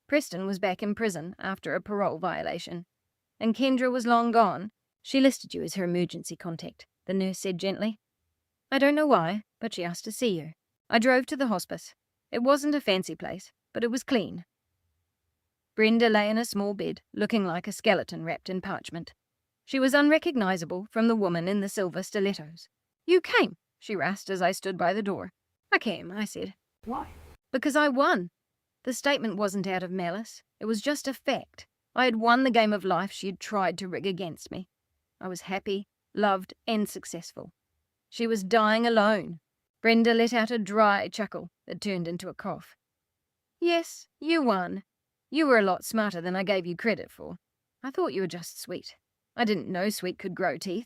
Preston was back in prison after a parole violation, and Kendra was long gone. She listed you as her emergency contact, the nurse said gently. I don't know why, but she asked to see you. I drove to the hospice. It wasn't a fancy place, but it was clean. Brenda lay in a small bed, looking like a skeleton wrapped in parchment. She was unrecognizable from the woman in the silver stilettos. You came, she rasped as I stood by the door. I came, I said. Why? Because I won. The statement wasn't out of malice. It was just a fact. I had won the game of life she had tried to rig against me. I was happy, loved, and successful. She was dying alone. Brenda let out a dry chuckle that turned into a cough. Yes, you won. You were a lot smarter than I gave you credit for. I thought you were just sweet. I didn't know sweet could grow teeth.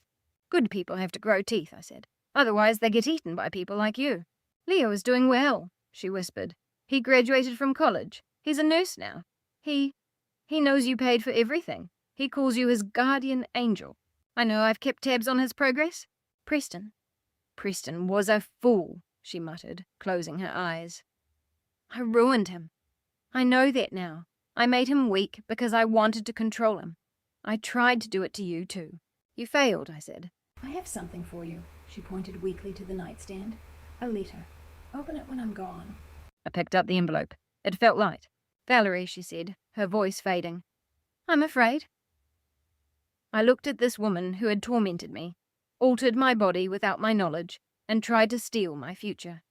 Good people have to grow teeth, I said. Otherwise they get eaten by people like you. Leo is doing well, she whispered. He graduated from college. He's a nurse now. He knows you paid for everything. He calls you his guardian angel. I know I've kept tabs on his progress. Preston was a fool, she muttered, closing her eyes. I ruined him. I know that now. I made him weak because I wanted to control him. I tried to do it to you, too. You failed, I said. I have something for you, she pointed weakly to the nightstand. A letter. Open it when I'm gone. I picked up the envelope. It felt light. Valerie, she said, her voice fading. I'm afraid. I looked at this woman who had tormented me, altered my body without my knowledge, and tried to steal my future.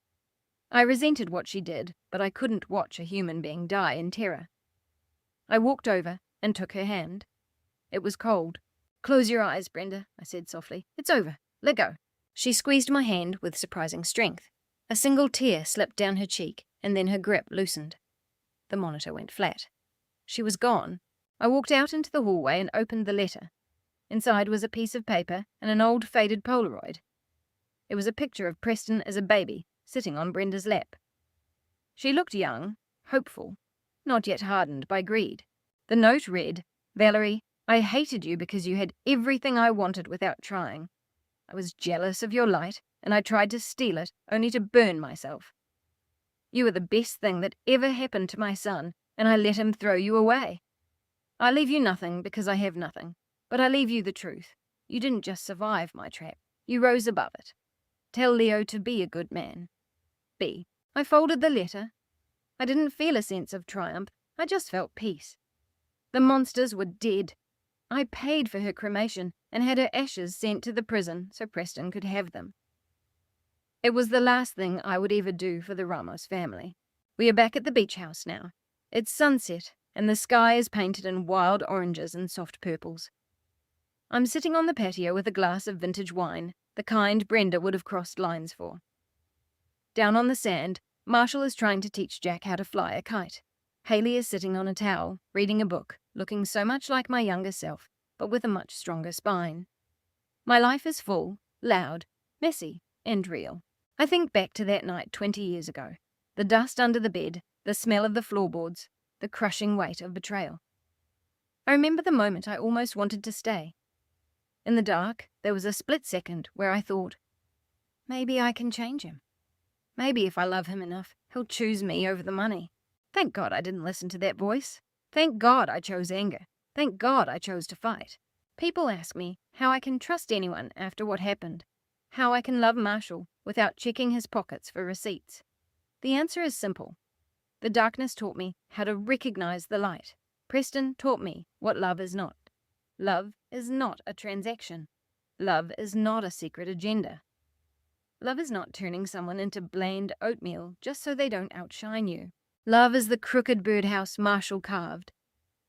I resented what she did, but I couldn't watch a human being die in terror. I walked over and took her hand. It was cold. Close your eyes, Brenda, I said softly. It's over. Let go. She squeezed my hand with surprising strength. A single tear slipped down her cheek, and then her grip loosened. The monitor went flat. She was gone. I walked out into the hallway and opened the letter. Inside was a piece of paper and an old faded Polaroid. It was a picture of Preston as a baby, sitting on Brenda's lap. She looked young, hopeful, not yet hardened by greed. The note read, Valerie, I hated you because you had everything I wanted without trying. I was jealous of your light, and I tried to steal it, only to burn myself. You were the best thing that ever happened to my son, and I let him throw you away. I leave you nothing because I have nothing, but I leave you the truth. You didn't just survive my trap. You rose above it. Tell Leo to be a good man. B. I folded the letter. I didn't feel a sense of triumph. I just felt peace. The monsters were dead. I paid for her cremation and had her ashes sent to the prison so Preston could have them. It was the last thing I would ever do for the Ramos family. We are back at the beach house now. It's sunset, and the sky is painted in wild oranges and soft purples. I'm sitting on the patio with a glass of vintage wine, the kind Brenda would have crossed lines for. Down on the sand, Marshall is trying to teach Jack how to fly a kite. Haley is sitting on a towel, reading a book, looking so much like my younger self, but with a much stronger spine. My life is full, loud, messy, and real. I think back to that night 20 years ago. The dust under the bed, the smell of the floorboards, the crushing weight of betrayal. I remember the moment I almost wanted to stay. In the dark, there was a split second where I thought, maybe I can change him. Maybe if I love him enough, he'll choose me over the money. Thank God I didn't listen to that voice. Thank God I chose anger. Thank God I chose to fight. People ask me how I can trust anyone after what happened, how I can love Marshall without checking his pockets for receipts. The answer is simple. The darkness taught me how to recognize the light. Preston taught me what love is not. Love is not a transaction. Love is not a secret agenda. Love is not turning someone into bland oatmeal just so they don't outshine you. Love is the crooked birdhouse Marshall carved.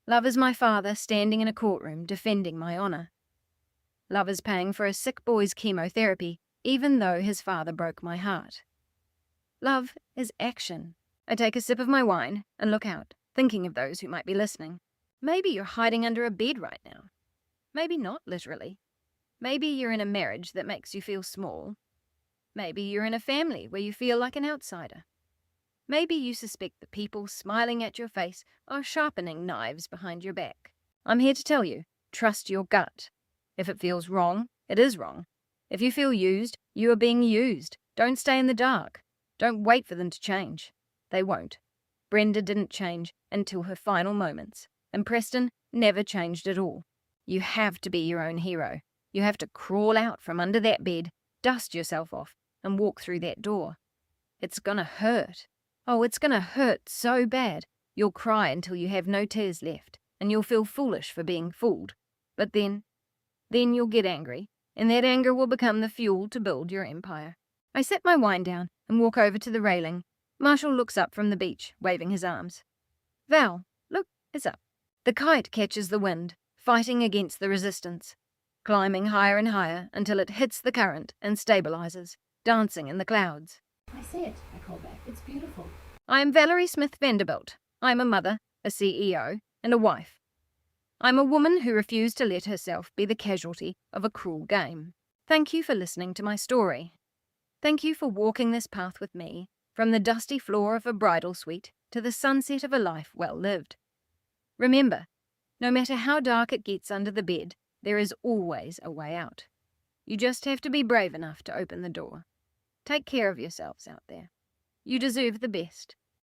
Love is my father standing in a courtroom defending my honor. Love is paying for a sick boy's chemotherapy even though his father broke my heart. Love is action. I take a sip of my wine and look out, thinking of those who might be listening. Maybe you're hiding under a bed right now. Maybe not literally. Maybe you're in a marriage that makes you feel small. Maybe you're in a family where you feel like an outsider. Maybe you suspect the people smiling at your face are sharpening knives behind your back. I'm here to tell you, trust your gut. If it feels wrong, it is wrong. If you feel used, you are being used. Don't stay in the dark. Don't wait for them to change. They won't. Brenda didn't change until her final moments, and Preston never changed at all. You have to be your own hero. You have to crawl out from under that bed, dust yourself off, and walk through that door. It's gonna hurt. Oh, it's gonna hurt so bad. You'll cry until you have no tears left, and you'll feel foolish for being fooled. But then you'll get angry, and that anger will become the fuel to build your empire. I set my wine down and walk over to the railing. Marshall looks up from the beach, waving his arms. Val, look, it's up. The kite catches the wind, fighting against the resistance, climbing higher and higher until it hits the current and stabilizes, dancing in the clouds. I see it, I call back. It's beautiful. I am Valerie Smith Vanderbilt. I'm a mother, a CEO, and a wife. I'm a woman who refused to let herself be the casualty of a cruel game. Thank you for listening to my story. Thank you for walking this path with me, from the dusty floor of a bridal suite to the sunset of a life well lived. Remember, no matter how dark it gets under the bed, there is always a way out. You just have to be brave enough to open the door. Take care of yourselves out there. You deserve the best.